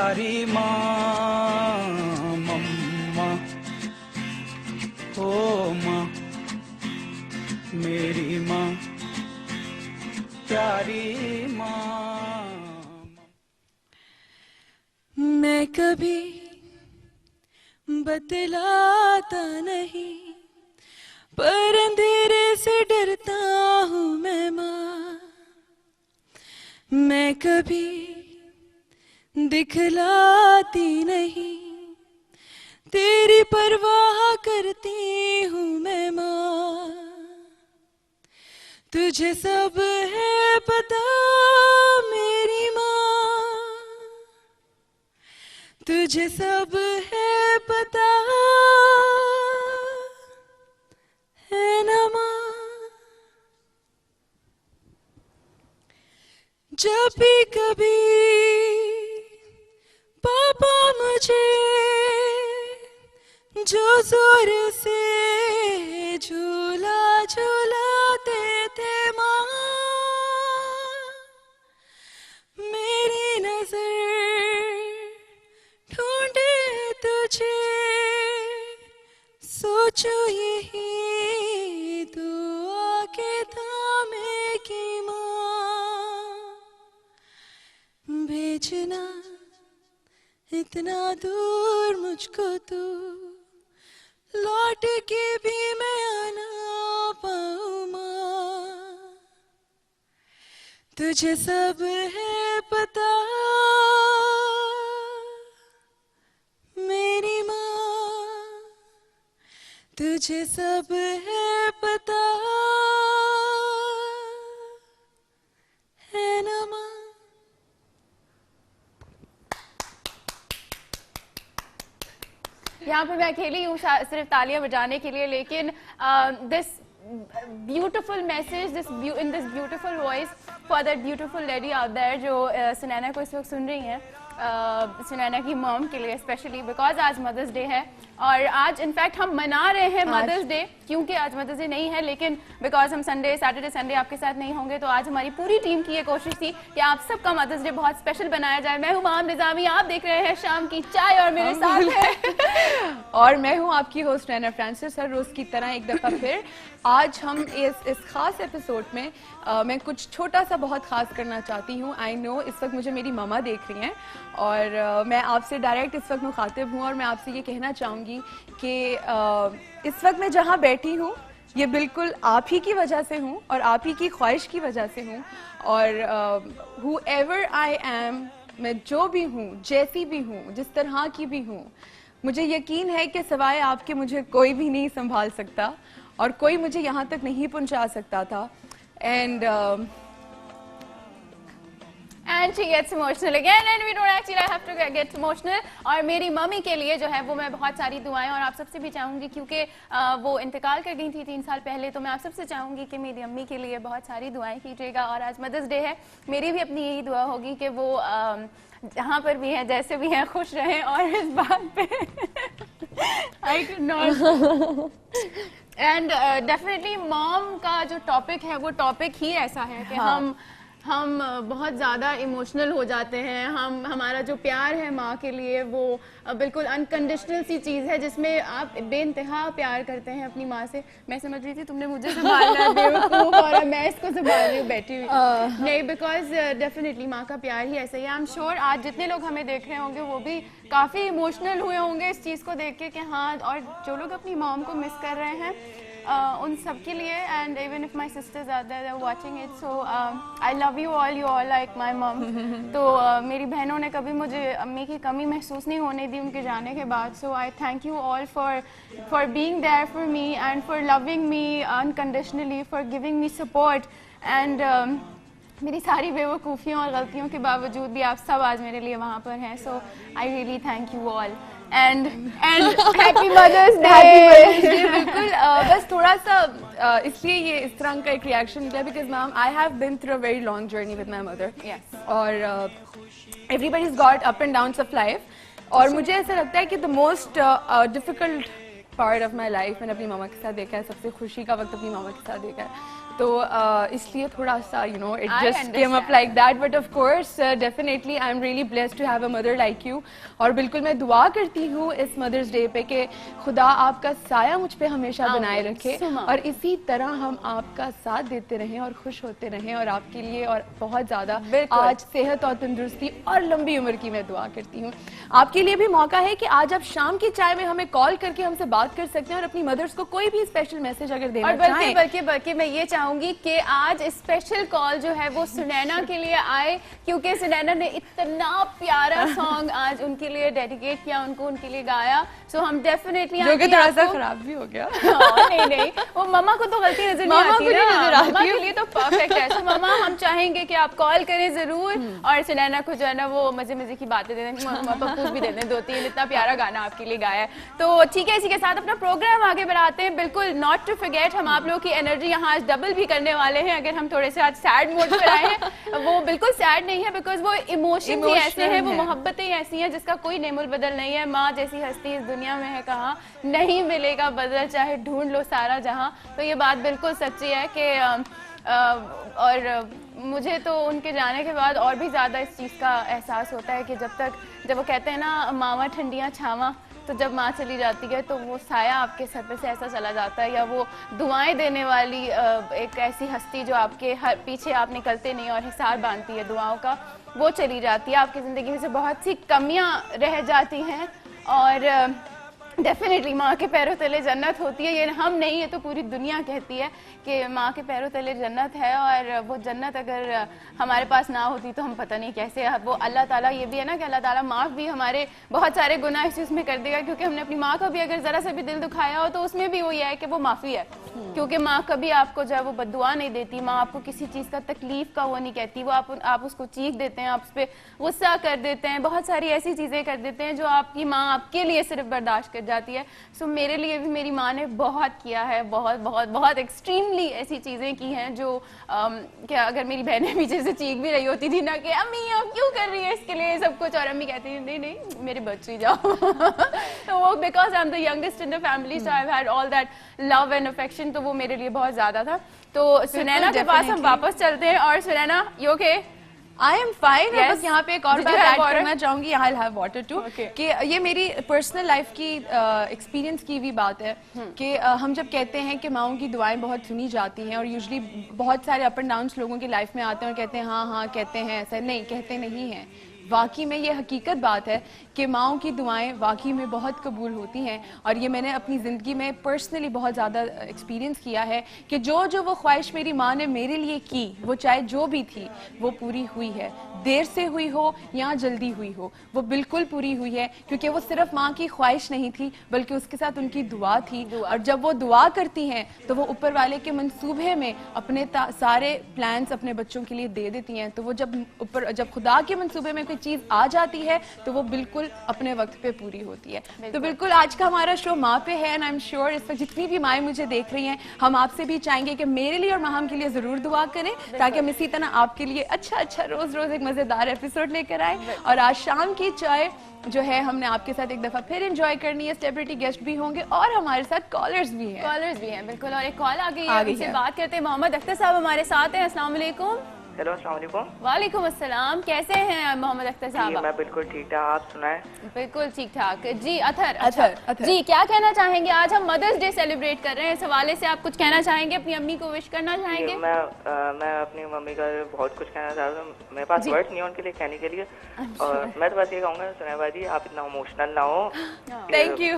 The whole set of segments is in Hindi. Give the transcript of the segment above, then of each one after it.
प्यारी माँ मम्मा ओ माँ मेरी माँ प्यारी माँ। मैं कभी बतलाता नहीं पर अंधेरे से डरता हूँ मैं माँ। मैं कभी दिखलाती नहीं तेरी परवाह करती हूँ मैं माँ। तुझे सब है पता मेरी माँ, तुझे सब है पता है ना माँ। जब भी कभी पापा मुझे जो जोर से झूला झूलाते थे माँ, मेरी नजर ढूंढे तुझे सोचो यही तू आके थामेगी माँ। भेजना इतना दूर मुझको तू लौट के भी मैं आना पाऊँ माँ। तुझे सब है पता मेरी माँ, तुझे सब है पता है ना माँ। यहाँ पर मैं अकेली हूँ सिर्फ तालियां बजाने के लिए, लेकिन this beautiful message in this beautiful voice for that beautiful lady out there जो सुनैना को इस वक्त सुन रही हैं, सुनैना की मॉम के लिए स्पेशली बिकॉज आज मदर्स डे है। और आज इनफैक्ट हम मना रहे हैं मदर्स डे क्योंकि आज मदर्स डे नहीं है, लेकिन बिकॉज हम सैटरडे संडे आपके साथ नहीं होंगे तो आज हमारी पूरी टीम की ये कोशिश थी कि आप सबका मदर्स डे बहुत स्पेशल बनाया जाए। मैं हूँ माम निजामी, आप देख रहे हैं शाम की चाय और मेरे साथ है और मैं हूँ आपकी होस्ट नैना फ्रांसिस। हर रोज की तरह एक दफा फिर आज हम इस खास एपिसोड में मैं कुछ छोटा सा बहुत खास करना चाहती हूँ। आई नो इस वक्त मुझे मेरी मामा देख रही हैं और मैं आपसे डायरेक्ट इस वक्त मुखातिब हूँ और मैं आपसे ये कहना चाहूँगी कि इस वक्त मैं जहाँ बैठी हूँ ये बिल्कुल आप ही की वजह से हूँ और आप ही की ख्वाहिश की वजह से हूँ। और whoever I am, मैं जो भी हूँ, जैसी भी हूँ, जिस तरह की भी हूँ, मुझे यकीन है कि सिवाय आपके मुझे कोई भी नहीं संभाल सकता और कोई मुझे यहाँ तक नहीं पहुँचा सकता था। And she gets emotional again and we don't actually have to get emotional। और मेरी मम्मी के लिए जो है वो मैं बहुत सारी दुआएं और आप सबसे भी चाहूँगी क्योंकि वो इंतकाल कर गई थी 3 साल पहले, तो मैं आप सबसे चाहूँगी कि मेरी अम्मी के लिए बहुत सारी दुआएं कीजिएगा। और आज मदर्स डे है, मेरी भी अपनी यही दुआ होगी कि वो जहाँ पर भी हैं जैसे भी हैं खुश रहें। और इस बात पे I can not and definitely mom का जो टॉपिक है वो टॉपिक ही ऐसा है कि हम बहुत ज़्यादा इमोशनल हो जाते हैं। हमारा जो प्यार है माँ के लिए वो बिल्कुल अनकंडीशनल सी चीज़ है जिसमें आप बेइंतहा प्यार करते हैं अपनी माँ से। मैं समझ रही थी तुमने मुझे संभालना है बेवकूफ़ और मैं इसको संभाल रही हूँ बैठी हुई नहीं, बिकॉज डेफिनेटली माँ का प्यार ही ऐसा ही है। आई एम श्योर आज जितने लोग हमें देख रहे होंगे वो भी काफ़ी इमोशनल हुए होंगे इस चीज़ को देख के कि हाँ, और जो लोग अपनी मॉम को मिस कर रहे हैं उन सब के लिए। And even if my sisters are there watching it, so I love you all like my mum. तो मेरी बहनों ने कभी मुझे अम्मी की कमी महसूस नहीं होने दी उनके जाने के बाद। So I thank you all for being there for me and for loving me unconditionally, for giving me support. And मेरी सारी बेवकूफ़ियों और गलतियों के बावजूद भी आप सब आज मेरे लिए वहाँ पर हैं। So I really thank you all and happy mother's day. बिल्कुल बस थोड़ा सा इसलिए ये इस तरह का एक रिएक्शन मिला because ma'am I have been through a very long journey with my mother. और everybody is got up and downs of life और मुझे ऐसा लगता है कि the most difficult part of my life मैंने अपनी मामा के साथ देखा है, सबसे खुशी का वक्त अपनी मामा के साथ देखा है। तो इसलिए थोड़ा सा it I just came up understand. Like that, but of course definitely I am really blessed to have a mother like you. और बिल्कुल मैं दुआ करती हूँ इस मदर्स डे पे कि खुदा आपका साया मुझ पे हमेशा बनाए आमीन, रखे सुमा। और इसी तरह हम आपका साथ देते रहें और खुश होते रहें, और आपके लिए और बहुत ज़्यादा बिल्कुल। आज सेहत और तंदुरुस्ती और लंबी उम्र की मैं दुआ करती हूँ। आपके लिए भी मौका है कि आज आप शाम की चाय में हमें कॉल करके हमसे बात कर सकते हैं और अपनी मदर्स को कोई भी स्पेशल मैसेज अगर देना और बल्कि चाहें। बल्कि बल्कि मैं ये चाहूंगी कि आज स्पेशल कॉल जो है वो सुनैना के लिए आए, क्योंकि सुनैना ने इतना प्यारा सॉन्ग आज उनके लिए डेडिकेट किया, उनको उनके लिए गाया। सो हम डेफिनेटली जो कि थोड़ा सा खराब भी हो गया। नहीं नहीं, वो मम्मा को तो गलती नजर नहीं मम्मा आती को नहीं ना, नजर आती मम्मा है। के लिए तो परफेक्ट है। सो मम्मा हम चाहेंगे कि आप कॉल करें जरूर और सुनैना को जो है ना वो मजे मजे की बातें दे दें, पप्पूस भी दे दें 2-3, इतना प्यारा गाना आपके लिए गाया है। तो ठीक है, इसी के साथ अपना प्रोग्राम आगे बढ़ाते हैं। बिल्कुल नॉट टू फॉरगेट, हम आप लोगों की एनर्जी यहाँ आज डबल भी करने वाले हैं। अगर हम थोड़े से आज सैड मोड पर आए हैं, वो बिल्कुल सैड नहीं है, बिकॉज वो इमोशन ही ऐसे हैं, वो मोहब्बतें ऐसी हैं जिसका कोई नेमुल बदल नहीं है। माँ जैसी हस्ती इस दुनिया में है कहाँ, नहीं मिलेगा बदल चाहे ढूंढ लो सारा जहां। तो ये बात बिल्कुल सच्ची है कि और मुझे तो उनके जाने के बाद और भी ज़्यादा इस चीज़ का एहसास होता है कि जब वो कहते हैं ना मावा ठंडियाँ छावा, तो जब माँ चली जाती है तो वो साया आपके सर पे से ऐसा चला जाता है, या वो दुआएं देने वाली एक ऐसी हस्ती जो आपके हर पीछे आप निकलते नहीं और हिसार बांधती है दुआओं का, वो चली जाती है। आपकी ज़िंदगी में से बहुत सी कमियाँ रह जाती हैं और डेफिनेटली माँ के पैरों तले जन्नत होती है। ये हम नहीं, ये तो पूरी दुनिया कहती है कि माँ के पैरों तले जन्नत है, और वो जन्नत अगर हमारे पास ना होती तो हम पता नहीं कैसे। वो अल्लाह ताला, ये भी है ना कि अल्लाह ताला माफ़ भी हमारे बहुत सारे गुनाह इस चीज़ में कर देगा, क्योंकि हमने अपनी माँ का भी अगर ज़रा सा भी दिल दुखाया हो तो उसमें भी वो ये है कि वो माफ़ी है, क्योंकि माँ कभी आपको जो है वो बद्दुआ नहीं देती। माँ आपको किसी चीज़ का तकलीफ का वो नहीं कहती, वो आप उसको चीख देते हैं, आप उस पर गुस्सा कर देते हैं, बहुत सारी ऐसी चीज़ें कर देते हैं जो आपकी माँ आपके लिए सिर्फ बर्दाश्त कर जाती है। सो मेरे लिए भी मेरी माँ ने बहुत किया है, बहुत बहुत बहुत एक्सट्रीमली ऐसी चीज़ें की हैं जो क्या अगर मेरी बहनें पीछे से चीख भी रही होती थी ना कि अम्मी आप क्यों कर रही है इसके लिए सब कुछ, और अम्मी कहती थी नहीं नहीं मेरे बच्चे जाओ। तो वो because I am the youngest in the family, so I had all that love and affection, तो वो मेरे लिए बहुत ज़्यादा था। तो सुनैना के पास हम वापस चलते हैं। और Sunaina you okay? I am fine. Yes. बस यहाँ पे एक और Did बात you have ऐड water? करना चाहूंगी, I have water too, Okay. कि ये मेरी पर्सनल लाइफ की एक्सपीरियंस की भी बात है कि हम जब कहते हैं कि माँओं की दुआएं बहुत सुनी जाती हैं, और यूजुअली बहुत सारे अप एंड डाउन्स लोगों की लाइफ में आते हैं और कहते हैं हाँ हाँ कहते हैं, ऐसा नहीं, कहते नहीं हैं। वाकई में ये हकीकत बात है कि माँओं की दुआएं वाकई में बहुत कबूल होती हैं, और ये मैंने अपनी ज़िंदगी में पर्सनली बहुत ज़्यादा एक्सपीरियंस किया है कि जो वो ख्वाहिश मेरी माँ ने मेरे लिए की, वो चाहे जो भी थी, वो पूरी हुई है। देर से हुई हो या जल्दी हुई हो, वो बिल्कुल पूरी हुई है, क्योंकि वो सिर्फ माँ की ख्वाहिश नहीं थी बल्कि उसके साथ उनकी दुआ थी। और जब वो दुआ करती हैं तो वो ऊपर वाले के मंसूबे में अपने सारे प्लान्स अपने बच्चों के लिए दे देती हैं। तो वो जब खुदा के मंसूबे में कोई चीज़ आ जाती है तो वो बिल्कुल अपने वक्त पे पूरी होती है। तो बिल्कुल आज का हमारा शो माँ पे है, एंड आई एम श्योर इस वक्त जितनी भी माएँ मुझे देख रही हैं, हम आपसे भी चाहेंगे कि मेरे लिए और माहम के लिए ज़रूर दुआ करें, ताकि हम इसी तरह आपके लिए अच्छा रोज़ एक मज़ेदार एपिसोड लेकर आए। और आज शाम की चाय जो है हमने आपके साथ एक दफ़ा फिर एंजॉय करनी है। सेलिब्रिटी गेस्ट भी होंगे और हमारे साथ कॉलर्स भी हैं। बिल्कुल। और एक कॉल आ गई है, उनसे बात करते हैं। मोहम्मद अख्तर साहब हमारे साथ हैं। अस्सलाम वालेकुम। हेलो, अस्सलाम वालेकुम। वालेकुम अस्सलाम। कैसे हैं मोहम्मद अख्तर साहब? मैं बिल्कुल ठीक ठाक, आप सुनाएं? बिल्कुल ठीक ठाक जी। अथर अथर। जी, क्या कहना चाहेंगे? आज हम मदर्स डे सेलिब्रेट कर रहे हैं, इस हवाले से आप कुछ कहना चाहेंगे? अपनी अम्मी को विश करना चाहेंगे? मैं अपनी मम्मी का बहुत कुछ कहना चाहता हूँ, मेरे पास वर्ड्स नहीं है उनके लिए कहने के लिए। और मैं तो बस ये कहूँगा सुनैना जी, आप इतना इमोशनल ना हो। Thank you.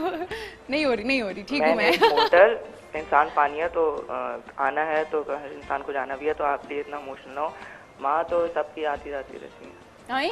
नहीं हो रही, ठीक हूँ मैं। मोटर इंसान पानी है, तो आना है तो इंसान को जाना भी है, तो आप प्लीज इतना इमोशनल ना हो। माँ तो सबकी आती जाती रहती है।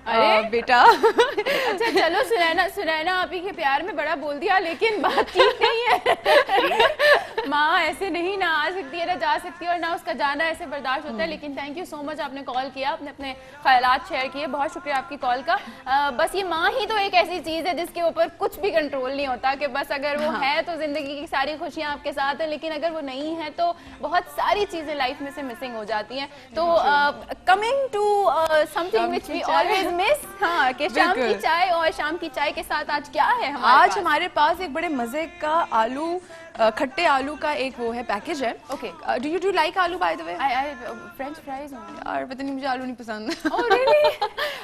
अरे बेटा अच्छा चलो, सुनैना आप ही के प्यार में बड़ा बोल दिया, लेकिन बात ठीक नहीं है। माँ ऐसे नहीं ना आ सकती है ना जा सकती है, और ना उसका जाना ऐसे बर्दाश्त होता है। लेकिन थैंक यू सो मच, आपने कॉल किया, आपने अपने ख्यालात शेयर किए, बहुत शुक्रिया आपकी कॉल का। बस ये माँ ही तो एक ऐसी चीज़ है जिसके ऊपर कुछ भी कंट्रोल नहीं होता, कि बस अगर वो है तो जिंदगी की सारी खुशियाँ आपके साथ है, लेकिन अगर वो नहीं है तो बहुत सारी चीज़ें लाइफ में से मिसिंग हो जाती हैं। तो coming to something which we always miss, हाँ, कि शाम की चाय, और शाम की चाय के साथ आज क्या है हमारे आज हमारे पास एक बड़े मजे का खट्टे आलू आलू का एक वो है पैकेज है. Okay. डू यू लाइक आलू by the way? French fries और पता नहीं मुझे आलू नहीं पसंद. Oh really?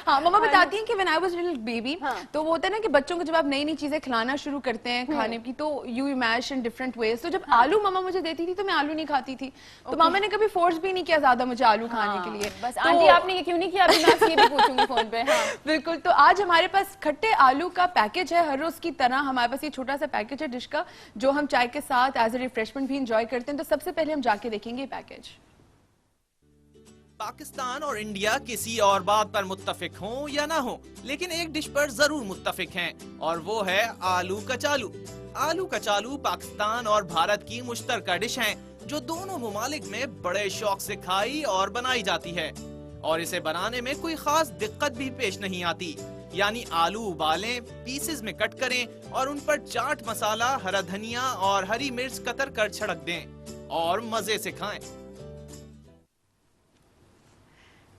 हाँ, मम्मा बताती हैं कि when I was little baby, हाँ. तो वो होता है ना कि बच्चों को जब आप नई नई चीजें खिलाना शुरू करते हैं खाने की, तो you imagine in different ways. तो जब आलू मम्मा मुझे देती थी तो मैं आलू नहीं खाती थी. तो मामा ने कभी फोर्स भी नहीं किया ज्यादा मुझे आलू खाने के लिए. बस तो आंटी आपने ये क्यों नहीं किया, अभी मैं आपसे ये भी पूछूंगी फोन पे. हाँ. बिल्कुल. तो आज हमारे पास खट्टे आलू का पैकेज है. हर रोज की तरह हमारे पास ये छोटा सा पैकेज है डिश का, जो हम चाय के साथ एज ए रिफ्रेशमेंट भी इंजॉय करते हैं. तो सबसे पहले हम जाके देखेंगे पैकेज. पाकिस्तान और इंडिया किसी और बात पर मुत्तफिक हों या ना हो, लेकिन एक डिश पर जरूर मुत्तफिक हैं, और वो है आलू कचालू. आलू कचालू पाकिस्तान और भारत की मुश्तरका डिश है, जो दोनों ममालिक में बड़े शौक से खाई और बनाई जाती है. और इसे बनाने में कोई खास दिक्कत भी पेश नहीं आती. यानी आलू उबालें, पीसेस में कट करें और उन पर चाट मसाला, हरा धनिया और हरी मिर्च कतर कर छिड़क दें और मजे से खाएं.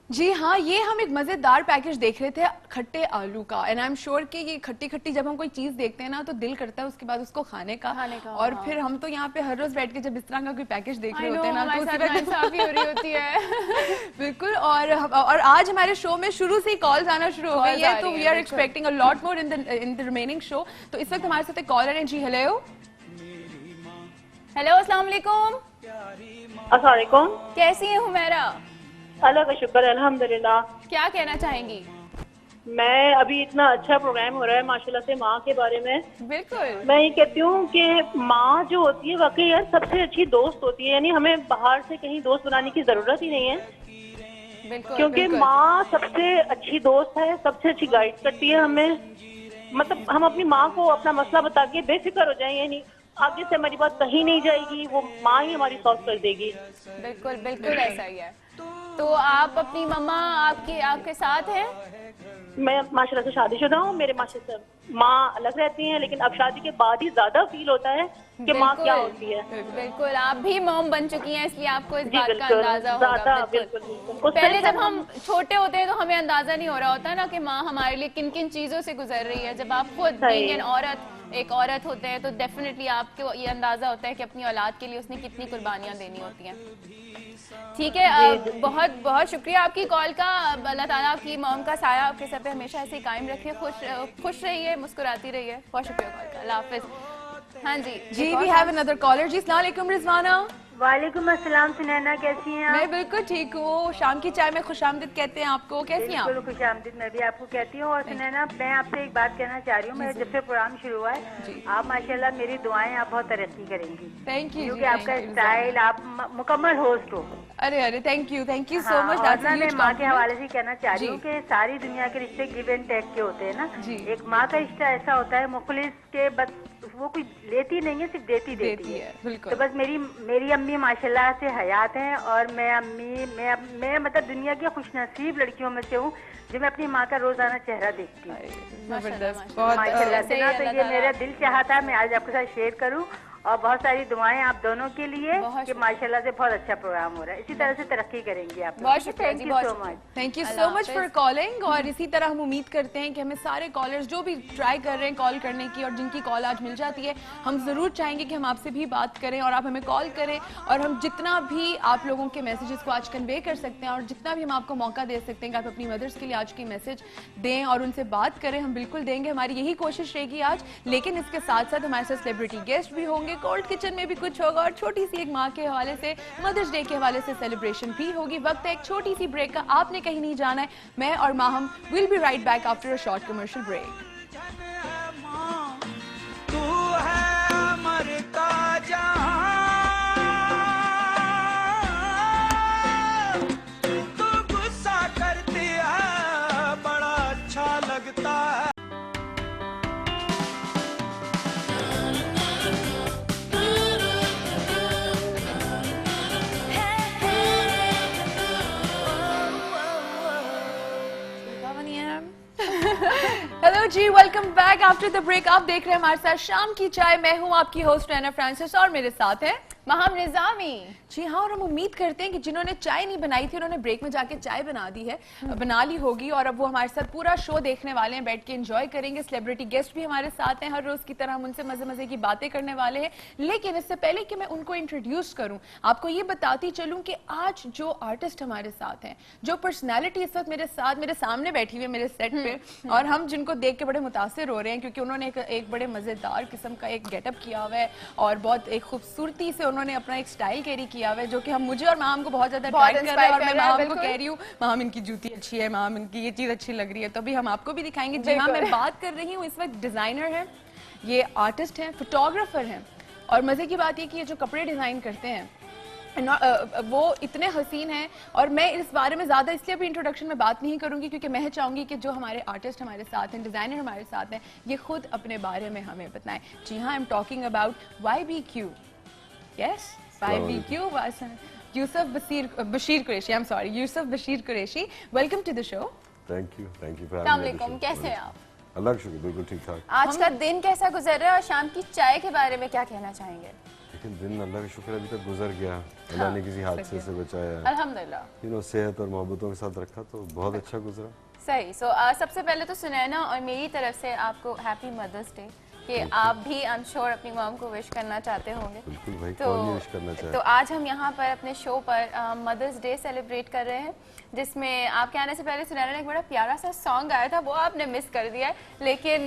जी हाँ, ये हम एक मजेदार पैकेज देख रहे थे खट्टे आलू का. एंड आई एम श्योर कि ये खट्टी खट्टी जब हम कोई चीज देखते हैं ना, तो दिल करता है उसके बाद उसको खाने का. और फिर हम तो यहाँ पे हर रोज बैठ के जब इस तरह का कोई पैकेज देख रहे होते हैं ना, तो नाइंसाफी हो रही होती है. बिल्कुल. और आज हमारे शो में शुरू से ही कॉल्स आना शुरू हो गई है, तो we are expecting a lot more in the remaining show. तो इस वक्त हमारे साथ एक कॉलर है. जी हेलो. हेलो, अस्सलाम वालेकुम. अस्सलाम वालेकुम. कैसी है हुमैरा? अल्लाह का शुक्र है, अल्हम्दुलिल्लाह. क्या कहना चाहेंगी? मैं अभी इतना अच्छा प्रोग्राम हो रहा है माशाल्लाह से माँ के बारे में. बिल्कुल. मैं ये कहती हूँ कि माँ जो होती है वाकई यार सबसे अच्छी दोस्त होती है. यानी हमें बाहर से कहीं दोस्त बनाने की जरूरत ही नहीं है. बिल्कुल. क्योंकि माँ सबसे अच्छी दोस्त है, सबसे अच्छी गाइड करती है हमें. मतलब हम अपनी माँ को अपना मसला बता के बेफिक्र हो जाए, यानी आगे से हमारी बात कहीं नहीं जाएगी, वो माँ ही हमारी सॉल्व कर देगी. बिल्कुल बिल्कुल ऐसा ही है. तो आप अपनी मम्मा आपके साथ हैं? मैं माशाल्लाह से शादीशुदा हूँ. मेरे माशाल्लाह से माँ अलग रहती हैं, लेकिन अब शादी के बाद ही ज्यादा फील होता है कि माँ क्या होती है. बिल्कुल. आप भी मॉम बन चुकी हैं, इसलिए आपको इस जी बात का बिल्कुल, अंदाजा होगा. ज्यादा बिल्कुल. बिल्कुल. उस पहले टाइम जब हम छोटे होते हैं तो हमें अंदाजा नहीं हो रहा होता ना कि माँ हमारे लिए किन किन चीजों से गुजर रही है. जब आप खुद बीइंग एन एक औरत होते हैं तो डेफिनेटली आपको ये अंदाजा होता है कि अपनी औलाद के लिए उसने कितनी कुर्बानियां देनी होती हैं. ठीक है. बहुत बहुत शुक्रिया आपकी कॉल का. अल्लाह ताला आपकी मॉम का साया आपके सर पे हमेशा ऐसे ही कायम रखिए. खुश रहिए, मुस्कुराती रहिए. बहुत शुक्रिया कॉल का. अल्लाह हाफिज. हाँ जी. We have another caller. जी अस्सलाम वालेकुम रिजवाना. वालेकुम अस्सलाम सुनैना, कैसी हैं आप? मैं बिल्कुल ठीक हूँ. शाम की चाय में खुशामदीद कहते हैं आपको. कैसी हैं आप? बिल्कुल खुशामदीद मैं भी आपको कहती हूँ. और सुनैना, मैं आपसे एक बात कहना चाह रही हूँ. मेरा जब से प्रोग्राम शुरू हुआ है, आप माशाल्लाह मेरी दुआएं, आप बहुत तरक्की करेंगी. Thank you. क्योंकि आपका स्टाइल, आप मुकम्मल होस्ट हो. अरे थैंक यू सो मच. मैं माँ के हवाले से कहना चाह रही हूँ कि सारी दुनिया के रिश्ते गिव एंड टेक के होते हैं ना. एक माँ का रिश्ता ऐसा होता है मुखलिस के, बस वो कुछ लेती नहीं है, सिर्फ देती है. बिल्कुल. तो बस मेरी अम्मी माशाल्लाह से हयात हैं, और मैं मतलब दुनिया की खुशनसीब लड़कियों में से हूँ जो मैं अपनी माँ का रोजाना चेहरा देखती हूँ. जबरदस्त. माशाल्लाह से ना. तो ये मेरा दिल चाहा था मैं आज आपके साथ शेयर करूँ, और बहुत सारी दुआएं आप दोनों के लिए कि माशाल्लाह से बहुत अच्छा प्रोग्राम हो रहा है. इसी तरह से तरक्की करेंगे आप. बहुत शुक्रिया जी. Thank you so much. Thank you so much for calling. और इसी तरह हम उम्मीद करते हैं कि हमें सारे कॉलर्स जो भी ट्राई कर रहे हैं कॉल करने की, और जिनकी कॉल आज मिल जाती है, हम जरूर चाहेंगे कि हम आपसे भी बात करें और आप हमें कॉल करें, और हम जितना भी आप लोगों के मैसेजेस को आज कन्वे कर सकते हैं, और जितना भी हम आपको मौका दे सकते हैं कि आप अपनी मदर्स के लिए आज की मैसेज दें और उनसे बात करें, हम बिल्कुल देंगे. हमारी यही कोशिश रहेगी आज. लेकिन इसके साथ साथ हमारे साथ सेलिब्रिटी गेस्ट भी होंगे, कोल्ड किचन में भी कुछ होगा, और छोटी सी एक माँ के हवाले से, मदर्स डे के हवाले से सेलिब्रेशन भी होगी. वक्त है एक छोटी सी ब्रेक का. आपने कहीं नहीं जाना है. मैं और माँ हम will be right back after a short commercial break. तू है मरता जहां, तू गुस्सा करती है बड़ा अच्छा लगता है. हेलो जी, welcome back after the break. आप देख रहे हैं हमारे साथ शाम की चाय. मैं हूँ आपकी होस्ट रैना फ्रांसिस, और मेरे साथ हैं महम निजामी। जी हाँ, और हम उम्मीद करते हैं कि जिन्होंने चाय नहीं बनाई थी उन्होंने ब्रेक में जाके चाय बना दी है, बना ली होगी, और अब वो हमारे साथ पूरा शो देखने वाले हैं, बैठ के एंजॉय करेंगे। सेलिब्रिटी गेस्ट भी हमारे साथ हैं, हर रोज की तरह हम उनसे मजे मजे की बातें करने वाले हैं। लेकिन इससे पहले कि मैं उनको इंट्रोड्यूस करूं, आपको ये बताती चलूं कि आज जो आर्टिस्ट हमारे साथ हैं, जो पर्सनैलिटी इस वक्त मेरे साथ मेरे सामने बैठी हुई है मेरे सेट पे, और हम जिनको देख के बड़े मुतासिर हो रहे हैं क्योंकि उन्होंने एक बड़े मजेदार किस्म का एक गेटअप किया हुआ है और बहुत एक खूबसूरती से उन्होंने अपना एक स्टाइल कैरी किया हुआ है, जो कि हम मुझे और माम को बहुत ज्यादा अट्रैक्ट कर रहे हैं। और मैं माम को कह रही हूँ, माम इनकी जूती अच्छी है, माम इनकी ये चीज अच्छी लग रही है, तो अभी हम आपको भी दिखाएंगे। जी हाँ, मैं बात कर रही हूँ, इस वक्त डिजाइनर है, ये आर्टिस्ट हैं, फोटोग्राफर हैं, और मजे की बात ये कि ये जो कपड़े डिजाइन करते हैं वो इतने हसीन हैं। और मैं इस बारे में ज़्यादा इसलिए भी इंट्रोडक्शन में बात नहीं करूंगी क्योंकि मैं चाहूंगी कि जो हमारे आर्टिस्ट हमारे साथ हैं, डिज़ाइनर हमारे साथ हैं, ये खुद अपने बारे में हमें बताएं। जी हाँ, I am talking about YBQ। Yes, YBQ, Yusuf Bashir Qureshi. I am sorry, Yusuf Bashir Qureshi, welcome to the show. Thank you for अस्सलाम वालेकुम, कैसे हैं आप? अल्लाह का शुक्र, बिल्कुल ठीक ठाक। आज का दिन कैसा गुजर रहा है और शाम की चाय के बारे में क्या कहना चाहेंगे? लेकिन दिन अल्लाह का शुक्र अभी तक गुजर गया, अल्लाह ने किसी हादसे से बचाया, अल्हम्दुलिल्लाह, सेहत और मोहब्बतों के साथ रखा, तो बहुत अच्छा गुजरा। सही। सबसे पहले तो सुनैना और मेरी तरफ से आपको हैप्पी मदर्स डे, कि आप भी आई एम श्योर अपनी मॉम को विश करना चाहते होंगे। बिल्कुल भाई, कौन नहीं विश करना चाहे। तो आज हम यहाँ पर अपने शो पर मदर्स डे सेलिब्रेट कर रहे हैं, जिसमें आपके आने से पहले सुनैना ने एक बड़ा प्यारा सा सॉन्ग आया था, वो आपने मिस कर दिया है। लेकिन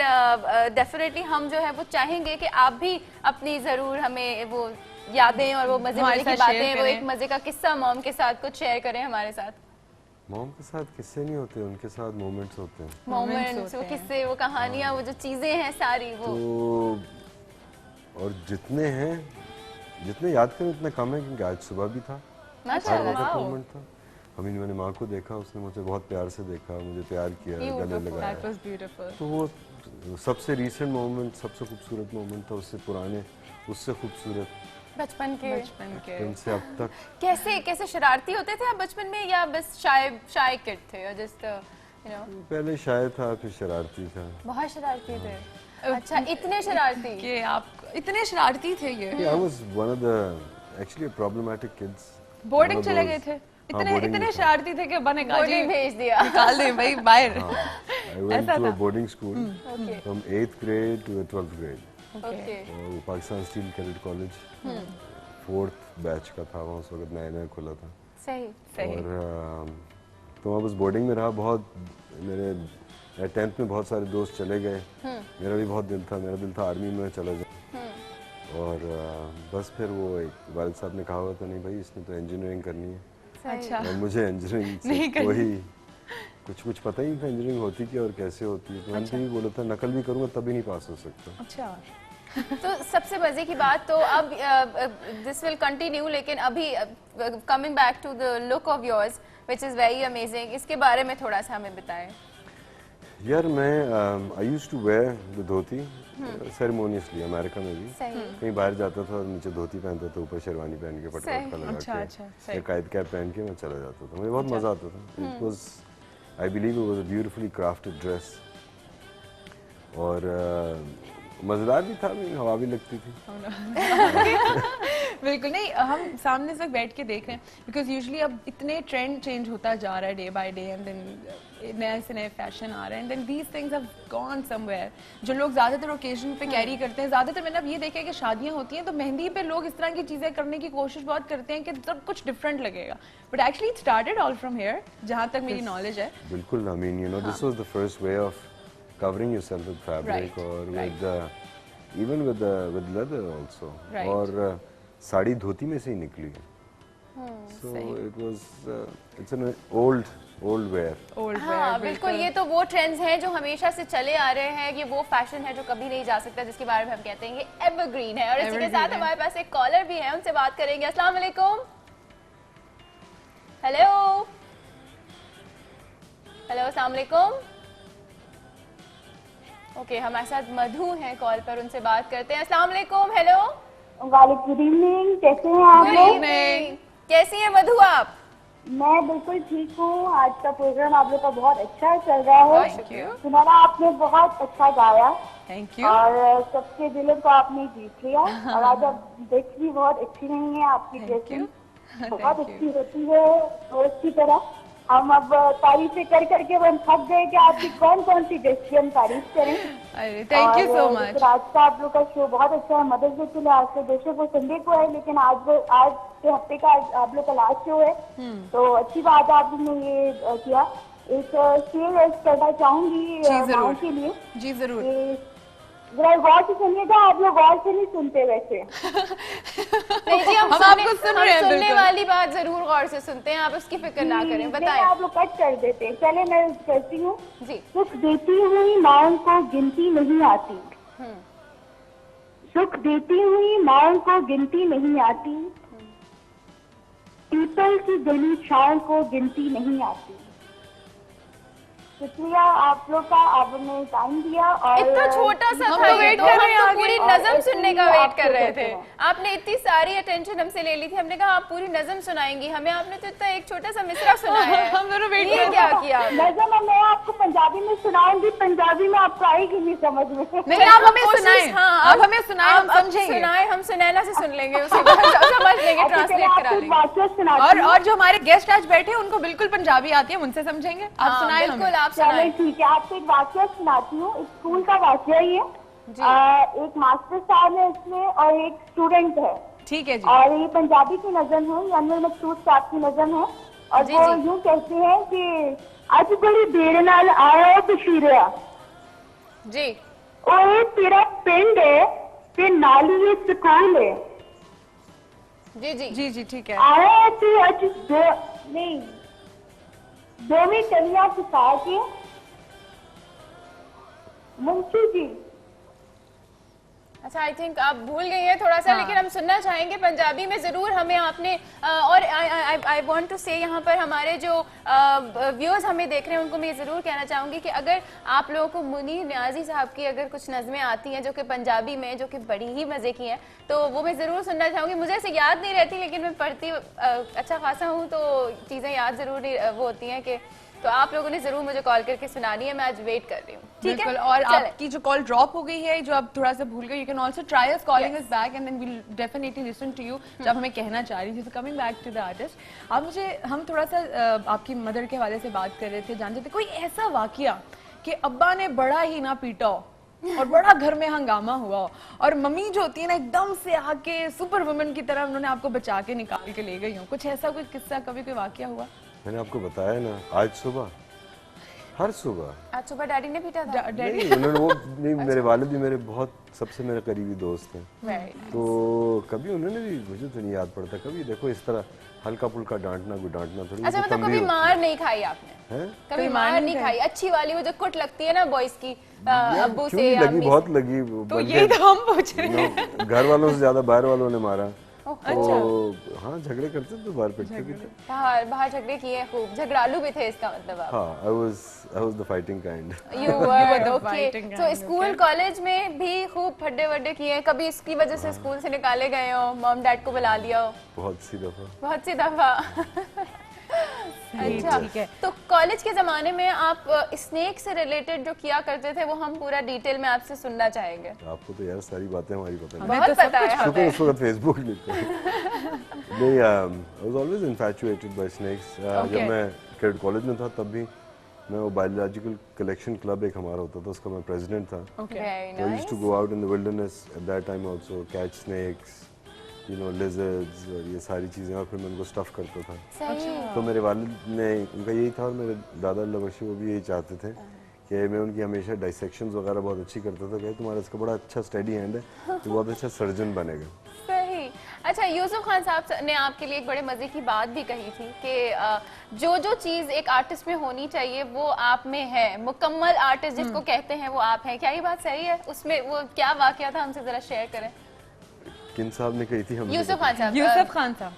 डेफिनेटली हम जो है वो चाहेंगे कि आप भी अपनी ज़रूर हमें वो यादें और वो मजे मजे की बातें, वो एक मजे का किस्सा मॉम के साथ कुछ शेयर करें हमारे साथ। मॉम के साथ किस्से नहीं होते, उनके साथ मोमेंट्स होते हैं। मोमेंट्स, वो किस्से, वो कहानियाँ, वो जो चीजें हैं सारी वो और जितने हैं, जितने याद करें उतने कम है, क्योंकि आज सुबह भी था, हर वक्त मोमेंट था। अभी मैंने माँ को देखा, उसने मुझे बहुत प्यार से देखा, मुझे प्यार किया, गले लगाया, तो वो सबसे रीसेंट मोमेंट, सबसे खूबसूरत मोमेंट था। उससे पुराने, उससे खूबसूरत बचपन के से अब तक। कैसे शरारती होते थे आप बचपन में, या बस शाय किड थे, या जस्ट यू नो? पहले शाय था, फिर शरारती था। बहुत शरारती थे। अच्छा, इतने शरारती कि आप इतने शरारती थे? ये I was one of the actually problematic kids. Boarding चले गए थे, इतने शरारती थे कि बने बोर्डिंग भेज दिया, निकाल दे भाई बाहर। I went to a boarding school from 8th grade to 12th grade. और Pakistan steel cadet college 4th batch का था, वहाँ उस वक्त नया खुला था। सही। और तो वहाँ बस बोर्डिंग में रहा। बहुत मेरे 10th में बहुत सारे दोस्त चले गए, मेरा भी बहुत दिल था, मेरा दिल था आर्मी में चला जाए। और बस फिर वो एक वालिद साहब ने कहा हुआ था, नहीं भाई इसने तो इंजीनियरिंग करनी है। अच्छा। और मुझे इंजीनियरिंग से कोई कुछ पता ही नहीं था इंजीनियरिंग होती क्या और कैसे होती है। मैंने भी बोला था नकल भी करूँगा तभी नहीं पास हो सकता। अच्छा। तो सबसे मजे की बात, तो अब दिस विल कंटिन्यू, लेकिन अभी coming back to the look of yours which is very amazing, इसके बारे में थोड़ा सा हमें बताएं। यार मैं I used to wear the dhoti ceremoniously, America में भी कहीं बाहर जाता था और नीचे धोती पहनता था, ऊपर शेरवानी पहन के पटका लगा के, कायद कैप पहन के मैं चला जाता था। मुझे बहुत मजा आता था। It was, I believe it was a beautifully crafted dress, और मजेदार भी था, हवा भी लगती थी। बिल्कुल नहीं, हम सामने से बैठ के देख रहे हैं बिकॉज यूजुअली अब इतने ट्रेंड चेंज होता जा रहा है day by day, and then नए से नए फैशन आ रहे हैं, and then these things have gone somewhere. जो लोग ज्यादातर ओकेजन पे कैरी करते हैं, ज्यादातर मैंने अब ये देखा है कि शादियां होती हैं तो मेहंदी पे लोग इस तरह की चीजें करने की कोशिश बहुत करते हैं कि सब कुछ डिफरेंट लगेगा, but actually it started all from here, जहां तक मेरी नॉलेज है। बिल्कुल, I mean you know this was the first way of covering yourself with fabric or with even with leather also, और साड़ी धोती में से ही निकली है। So it was it's an old wear। हाँ बिल्कुल, ये तो वो ट्रेंड्स हैं जो हमेशा से चले आ रहे हैं, ये वो फैशन है जो कभी नहीं जा सकता, जिसके बारे में हम कहते हैं ये एवरग्रीन है। और इसी के साथ हमारे पास एक कॉलर भी है, उनसे बात करेंगे। अस्सलाम वालेकुम। हेलो अस्सलाम वालेकुम। ओके, हमारे साथ मधु हैं कॉल पर, उनसे बात करते हैं। अस्सलाम वालेकुम। हेलो, गुड इवनिंग, कैसे हैं आप लोग? कैसी हैं मधु आप? मैं बिल्कुल ठीक हूँ। आज का प्रोग्राम आप लोग का बहुत अच्छा चल रहा है। तुम्हारा आपने बहुत अच्छा गाया। Thank you. और सबके दिलों को आपने जीत लिया। और आज आप देख भी बहुत अच्छी नहीं है, आपकी ड्रेसिंग बहुत अच्छी होती है रोज की तरह। हम अब तारीफें कर करके हम थक गए कि आपकी कौन कौन सी ड्रेस की हम तारीफ करें। अरे थैंक यू सो मच। आज का आप लोग का शो बहुत अच्छा है। मदर्स डे के लिए आज से दूसरे को संडे को है, लेकिन आज के हफ्ते का आप लोग का लास्ट शो है, तो अच्छी बात है आपने ये किया। एक शेयर करना चाहूंगी माँ के लिए। जी जरूर। जरा गौर से सुनिएगा, आप लोग गौर से नहीं सुनते वैसे। नहीं जी, हम आपको सुन रहे हैं। सुनने वाली बात जरूर गौर से सुनते हैं, आप उसकी फिक्र ना करें। बताएं। आप लोग कट कर देते हैं। चले मैं करती हूँ जी। सुख देती हुई माँओं को गिनती नहीं आती, सुख देती हुई माँओं को गिनती नहीं आती, पीपल की गली छाओं को गिनती नहीं आती। शुक्रिया आप लोग का, आपने टाइम दिया। और इतना छोटा सा था ये, तो हम तो पूरी नज़म सुनने का वेट कर रहे थे। आपने इतनी सारी अटेंशन हमसे ले ली थी, हमने कहा आप पूरी नज़म सुनाएंगी हमें, आपने तो इतना एक छोटा सा मिसरा सुनाया है। हम दोनों वेट ये क्या किया? नज़म मैं आपको पंजाबी में सुनाऊंगी, पंजाबी में आपको आएगी नहीं समझ में। नहीं, आप हमें सुनाएं। आप हमें सुनाएं, हम समझेंगे। सुनाएं, हम सुनैना से सुन लेंगे, उसे समझ लेंगे, ट्रांसलेट करा लेंगे। और जो हमारे गेस्ट आज बैठे हैं उनको बिल्कुल पंजाबी आती है, उनसे समझेंगे। आप सुनाएं हमें। आप सुनाएं। ठीक है, आपको एक वाकया सुनाती हूँ। एक स्कूल का वाकया ही है। एक मास्टर साहब है इसमें और एक स्टूडेंट है। ठीक है जी। और ये पंजाबी की नज़म है, अनवर मकसूद साहब की नज़म है। और वो यूँ कहते हैं कि अज बड़ी देर नाल आया बशीरिया जी, ओए तेरा पिंड है ते नाली ये स्कूल है। जी जी जी जी ठीक है। आया ते अज नहीं दोवें कलियां फसा के मुंशी जी। अच्छा, आई थिंक आप भूल गई हैं थोड़ा सा, लेकिन हम सुनना चाहेंगे पंजाबी में जरूर। हमें आपने और आई वांट टू से यहाँ पर हमारे जो व्यूअर्स हमें देख रहे हैं उनको मैं ये जरूर कहना चाहूंगी कि अगर आप लोगों को मुनीर न्याजी साहब की अगर कुछ नज़में आती हैं जो कि पंजाबी में, जो कि बड़ी ही मज़े की हैं, तो वो मैं ज़रूर सुनना चाहूँगी। मुझे ऐसे याद नहीं रहती, लेकिन मैं पढ़ती अच्छा खासा हूँ, तो चीज़ें याद ज़रूर वो होती हैं कि, तो आप लोगों ने जरूर मुझे कॉल करके सुनानी है। मैं आज वेट कर रही हूँ। ठीक है। और आपकी जो कॉल ड्रॉप हो गई है, जो आप थोड़ा सा भूल गए, you can also try us calling us back and then we will definitely listen to you जब हमें कहना चाह रही थी। So coming back to the artist, आप मुझे, हम थोड़ा सा आपकी मदर के हवाले से बात कर रहे थे, जानते थे कोई ऐसा वाकया कि अब्बा ने बड़ा ही ना पीटा हो और बड़ा घर में हंगामा हुआ हो और मम्मी जो होती है ना एकदम से आके सुपर वुमन की तरह उन्होंने आपको बचा के निकाल के ले गई हो, कुछ ऐसा कोई किस्सा, कभी कोई वाकया हुआ? मैंने आपको बताया ना, आज सुबह, हर सुबह। आज सुबह डैडी ने पीटा था? नहीं, उन्होंने वो नहीं, मेरे वालिद भी मेरे बहुत सबसे मेरे करीबी दोस्त हैं, तो कभी उन्होंने भी, मुझे तो नहीं याद पड़ता, कभी देखो इस तरह हल्का फुल्का डांटना, कोई डांटना थोड़ी। अच्छा, मतलब कभी मार नहीं खाई आपने? कभी मार नहीं खाई? अच्छी वाली वो जो कुट लगती है ना बॉयज की अब्बू से या लगी, बहुत लगी। तो यही तो हम पूछ रहे हैं। घर वालों से ज्यादा बाहर वालों ने मारा। तो हाँ, झगड़े करते थे, बाहर पिटते भी थे। बाहर झगड़े किए खूब, झगड़ालू भी थे इसका मतलब आप? हाँ, I was the fighting kind. You were okay. So school college में भी खूब फड्डे वड्डे किए, कभी इसकी वजह से स्कूल से निकाले गए हो, मॉम डैड को बुला लिया हो? बहुत सी दफा। बहुत सी दफा। अच्छा, ठीक है। तो कॉलेज के जमाने में आप स्नेक से रिलेटेड जो किया करते थे वो हम पूरा डिटेल में आपसे सुनना चाहेंगे। आपको तो यार सारी बातें हमारी पता नहीं। बहुत पता है हमें। शुक्र उस वक्त फेसबुक नहीं, I was always infatuated by snakes. जब मैं क्रेडिट कॉलेज में था तब भी मैं वो बायोलॉजिकल कलेक्शन क्लब एक हमारा होता था, उसका मैं प्रेसिडेंट था। I used to go out in the wilderness at that time also, catch snakes, you know, lizards और ये सारी चीजें, और फिर मैं उनको स्टफ करता था। तो मेरे वालिद ने, उनका यही था, और मेरे दादा लबशी वो भी यही चाहते थे कि मैं उनकी हमेशा डाइसेक्शंस वगैरह बहुत अच्छी करता था। कि तुम्हारा इसका बड़ा अच्छा स्टडी हैंड है, तो बहुत अच्छा सर्जन बनेगा। सही। अच्छा, यूसुफ खान साहब ने आपके लिए एक बड़े मजे की बात भी कही थी कि जो चीज एक आर्टिस्ट में होनी चाहिए वो आप में है, मुकम्मल आर्टिस्ट जिसको कहते हैं वो आप हैं। क्या ये बात सही है? उसमें वो क्या वाकया था, हमसे जरा शेयर करें। किन साहब ने कही थी? हम यूसुफ खान साहब। यूसुफ खान साहब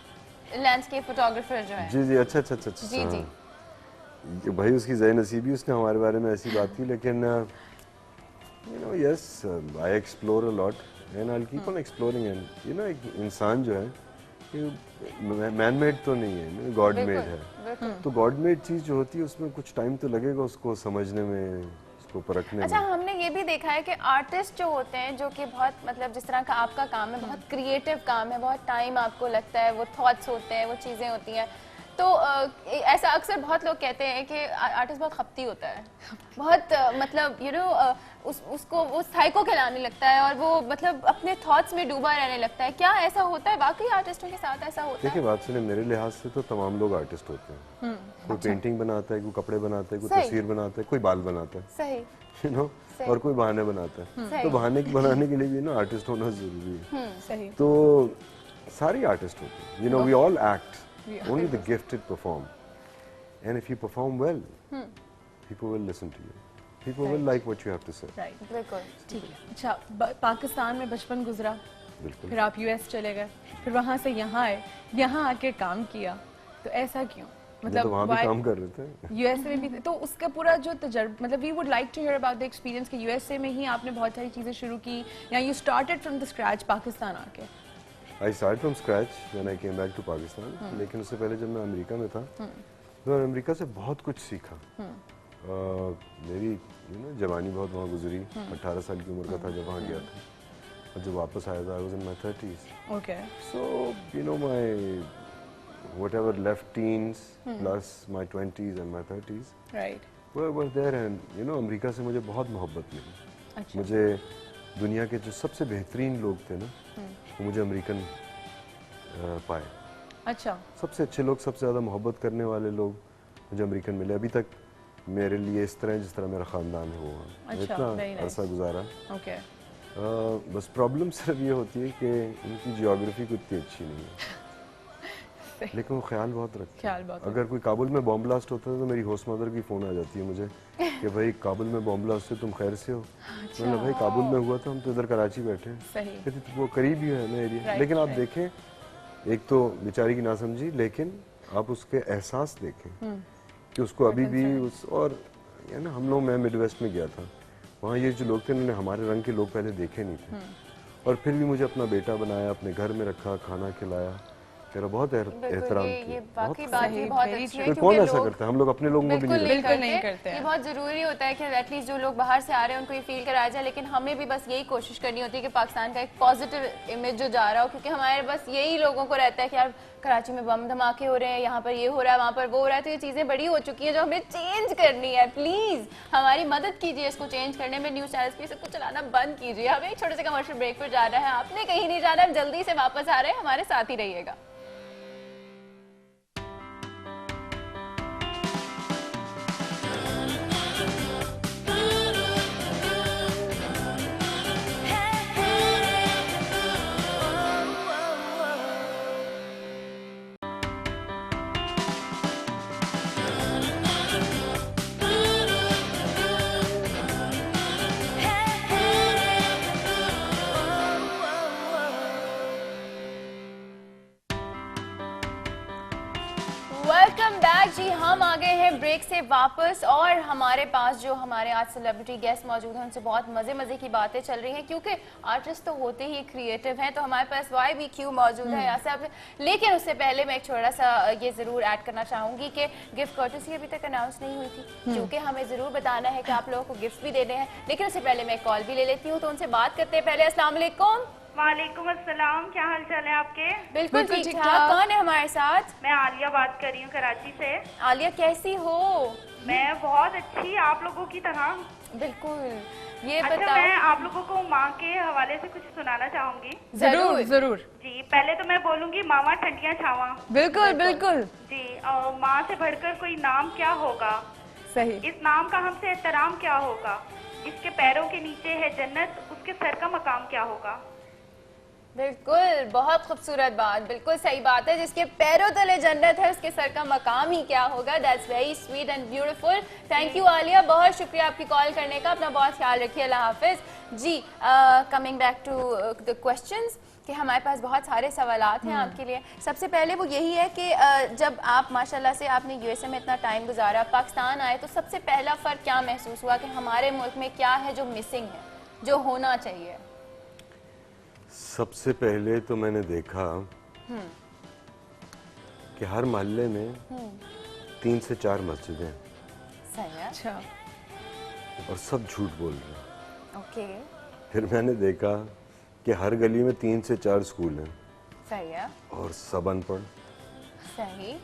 लैंडस्केप फोटोग्राफर जो है। जी जी, अच्छा अच्छा अच्छा जी जी। भाई उसकी ज़य नसीबी, उसने हमारे बारे में ऐसी बात की, लेकिन you know, yes, I explore a lot and I will keep on exploring. And you know, एक इंसान जो है मैन मेड तो नहीं है, गॉड मेड है। तो गॉड मेड चीज जो होती है उसमें कुछ टाइम तो लगेगा उसको समझने में, उसको परखने अच्छा, में। हमने ये भी देखा है कि आर्टिस्ट जो होते हैं, जो कि बहुत मतलब जिस तरह का आपका काम है, बहुत क्रिएटिव काम है, बहुत टाइम आपको लगता है, वो थॉट्स होते हैं, वो चीज़ें होती हैं, तो ऐसा अक्सर बहुत लोग कहते हैं कि आर्टिस्ट बहुत खपती होता है, बहुत मतलब उसको वो साइको कहलाने लगता है और वो मतलब अपने थॉट्स में डूबा रहने लगता है। क्या ऐसा होता है वाकई आर्टिस्टों के साथ ऐसा होता है? देखिए बात सुने, मेरे लिहाज से तो तमाम लोग आर्टिस्ट होते हैं। कोई पेंटिंग बनाता है, कोई कपड़े बनाता है, कोई तस्वीर बनाता है, कोई बाल बनाता है, सही, यू नो, और कोई बहाने बनाता है। तो बहाने बनाने के लिए भी ना आर्टिस्ट होना जरूरी है। सही। तो सारी आर्टिस्ट होते हैं, you know, we all act, only the gifted perform, and if you perform well, people will listen to you, people will like what you have to say. Right. बिल्कुल ठीक है। अच्छा, पाकिस्तान में बचपन गुजरा, बिल्कुल। फिर आप यूएस चले गए, फिर वहाँ से यहाँ आए, यहाँ आके काम किया, तो ऐसा क्यों? मतलब तो वहाँ भी काम कर रहे थे, यूएस में भी, तो उसका पूरा जो तजर्बा, मतलब we would like to hear about the experience कि यूएसए में ही आपने बहुत सारी चीज़ें शुरू की या you started from the scratch Pakistan आके? I started from scratch when I came back to Pakistan, लेकिन उससे पहले जब मैं अमेरिका में था, तो मैं अमेरिका से बहुत कुछ सीखा। मेरी जवानी बहुत वहाँ गुजरी, 18 साल की उम्र का था जब वहाँ गया था, और जब वापस आया था I was in my 30s. Okay. So you know my whatever left teens plus my 20s and my 30s Right. were there, and you know America से मुझे बहुत मोहब्बत मिली। अच्छा। मुझे दुनिया के जो सबसे बेहतरीन लोग थे ना, वो मुझे अमेरिकन पाए। अच्छा। सबसे अच्छे लोग, सबसे ज़्यादा मोहब्बत करने वाले लोग मुझे अमेरिकन मिले। अभी तक मेरे लिए इस तरह जिस तरह मेरा ख़ानदान है वो अच्छा, इतना अरसा गुजारा। Okay. बस प्रॉब्लम सिर्फ ये होती है कि उनकी जियोग्राफी को इतनी अच्छी नहीं है, लेकिन वो ख्याल बहुत रखते हैं। अगर कोई काबुल में बॉम्ब ब्लास्ट होता है तो मेरी होस्ट मदर की फ़ोन आ जाती है मुझे कि भाई काबुल में बॉम्ब ब्लास्ट है, तुम खैर से हो? मतलब भाई काबुल में हुआ था, हम तो इधर कराची बैठे हैं। कहती तो वो करीब ही है ना एरिया। लेकिन आप देखें, एक तो बेचारी की ना समझी, लेकिन आप उसके एहसास देखें कि उसको अभी भी उस, और या ना हम लोग, मैं मिडवेस्ट में गया था, वहाँ ये जो लोग थे उन्होंने हमारे रंग के लोग पहले देखे नहीं थे, और फिर भी मुझे अपना बेटा बनाया, अपने घर में रखा, खाना खिलाया, मेरा बहुत एहतराम किया। बाकी बात ये बहुत अच्छी है, कौन ऐसा करता है? हम लोग अपने लोगों को भी बिल्कुल नहीं करते। ये बहुत जरूरी होता है कि एटलीस्ट जो लोग बाहर से आ रहे हैं उनको ये फील कराया जाए, लेकिन हमें भी बस यही कोशिश करनी होती है कि पाकिस्तान का एक पॉजिटिव इमेज जो जा रहा हो, क्योंकि हमारे बस यही लोगों को रहता है कि यार कराची में बम धमाके हो रहे हैं, यहाँ पर ये हो रहा है, वहाँ पर वो हो रहा है, तो ये चीज़ें बड़ी हो चुकी हैं जो हमें चेंज करनी है। प्लीज़ हमारी मदद कीजिए इसको चेंज करने में। न्यूज़ चैनल्स पे सबको चलाना बंद कीजिए। हमें एक छोटे से कमर्शियल ब्रेक पर जाना है, आपने कहीं नहीं जाना, हम जल्दी से वापस आ रहे हैं, हमारे साथ ही रहिएगा। वेलकम बैक जी, हम आ गए हैं ब्रेक से वापस, और हमारे पास जो हमारे आज सेलिब्रिटी गेस्ट मौजूद हैं उनसे बहुत मजे की बातें चल रही हैं, क्योंकि आर्टिस्ट तो होते ही क्रिएटिव हैं। तो हमारे पास YBQ मौजूद है यहाँ से, लेकिन उससे पहले मैं एक छोटा सा ये जरूर ऐड करना चाहूंगी कि गिफ्ट कर्टेसी अभी तक अनाउंस नहीं हुई थी, क्योंकि हमें जरूर बताना है कि आप लोगों को गिफ्ट भी देने हैं। लेकिन उससे पहले मैं कॉल भी ले लेती हूँ, तो उनसे बात करते हैं। पहले अस्सलाम वालेकुम। वालेकुम अस्सलाम, क्या हाल चाल है आपके? बिल्कुल ठीक ठाक। कौन है हमारे साथ? मैं आलिया बात कर रही हूँ कराची से। आलिया कैसी हो? मैं बहुत अच्छी, आप लोगों की तरह। बिल्कुल। ये अच्छा, बताओ। मैं आप लोगों को माँ के हवाले से कुछ सुनाना चाहूंगी। जरूर जरूर जी। पहले तो मैं बोलूंगी मामा ठंडियाँ छावा। बिल्कुल बिल्कुल जी। माँ से बढ़कर कोई नाम क्या होगा? सही। इस नाम का हमसे एहतराम क्या होगा? जिसके पैरों के नीचे है जन्नत, उसके सर का मकाम क्या होगा? बिल्कुल, बहुत खूबसूरत बात, बिल्कुल सही बात है। जिसके पैरों तले जन्नत है उसके सर का मकाम ही क्या होगा। That's very sweet and beautiful. Thank you Alia, बहुत शुक्रिया आपकी कॉल करने का। अपना बहुत ख्याल रखिए। अल्लाह हाफिज जी। Coming back to the questions, कि हमारे पास बहुत सारे सवालात हैं आपके लिए। सबसे पहले वो यही है कि जब आप माशाल्लाह से आपने यूएसए में इतना टाइम गुजारा, पाकिस्तान आए, तो सबसे पहला फ़र्क क्या महसूस हुआ कि हमारे मुल्क में क्या है जो मिसिंग है, जो होना चाहिए? सबसे पहले तो मैंने देखा कि हर मोहल्ले में 3 से 4 मस्जिदें हैं। सही है। अच्छा। और सब झूठ बोल रहे हैं। ओके। फिर मैंने देखा कि हर गली में 3 से 4 स्कूल हैं। सही है। और सब अनपढ़। सही।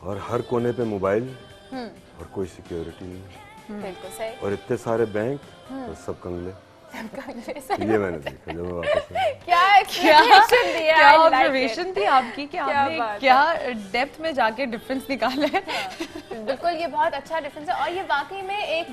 और हर कोने पे मोबाइल और कोई सिक्योरिटी नहीं। बिल्कुल सही। और इतने सारे बैंक और सब कंगले। ये मैंने देखा जब मैं वापस आया। क्या एक्सप्लेनेशन दिया, क्या ऑब्जर्वेशन थी आपकी कि आपने बात क्या डेप्थ में जाके डिफरेंस निकाला है। बिल्कुल, ये बहुत अच्छा डिफरेंस है और ये वाकई में एक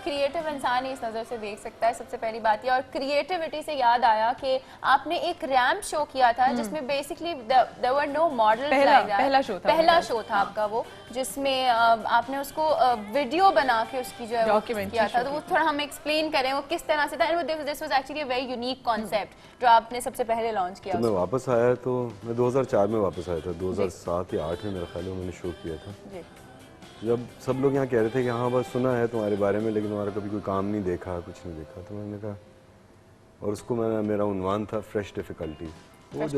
क्रिएटिव इंसान ही इस नज़र से देख सकता है। सबसे पहली बात ये, और क्रिएटिविटी से याद आया कि आपने एक रैम्प शो किया था जिसमें basically there were no models like that. पहला शो था आपका वो, जिसमें आपने उसको वीडियो बना के उसकी जो है किया था। तो वो थोड़ा हम एक्सप्लेन करें वो किस तरह से था। And this was actually a very unique concept जो आपने सबसे पहले लॉन्च किया। तो मैं वापस आया तो मैं 2004 में वापस आया था। 2007 या 8 में मेरे ख्याल में मैंने शो किया था। जब सब लोग यहाँ कह रहे थे कि हाँ बस सुना है तुम्हारे बारे में लेकिन तुम्हारा कभी कोई काम नहीं देखा, कुछ नहीं देखा, तो मैंने कहा, और उसको मेरा उन्वान था फ्रेश डिफिकल्टी। तो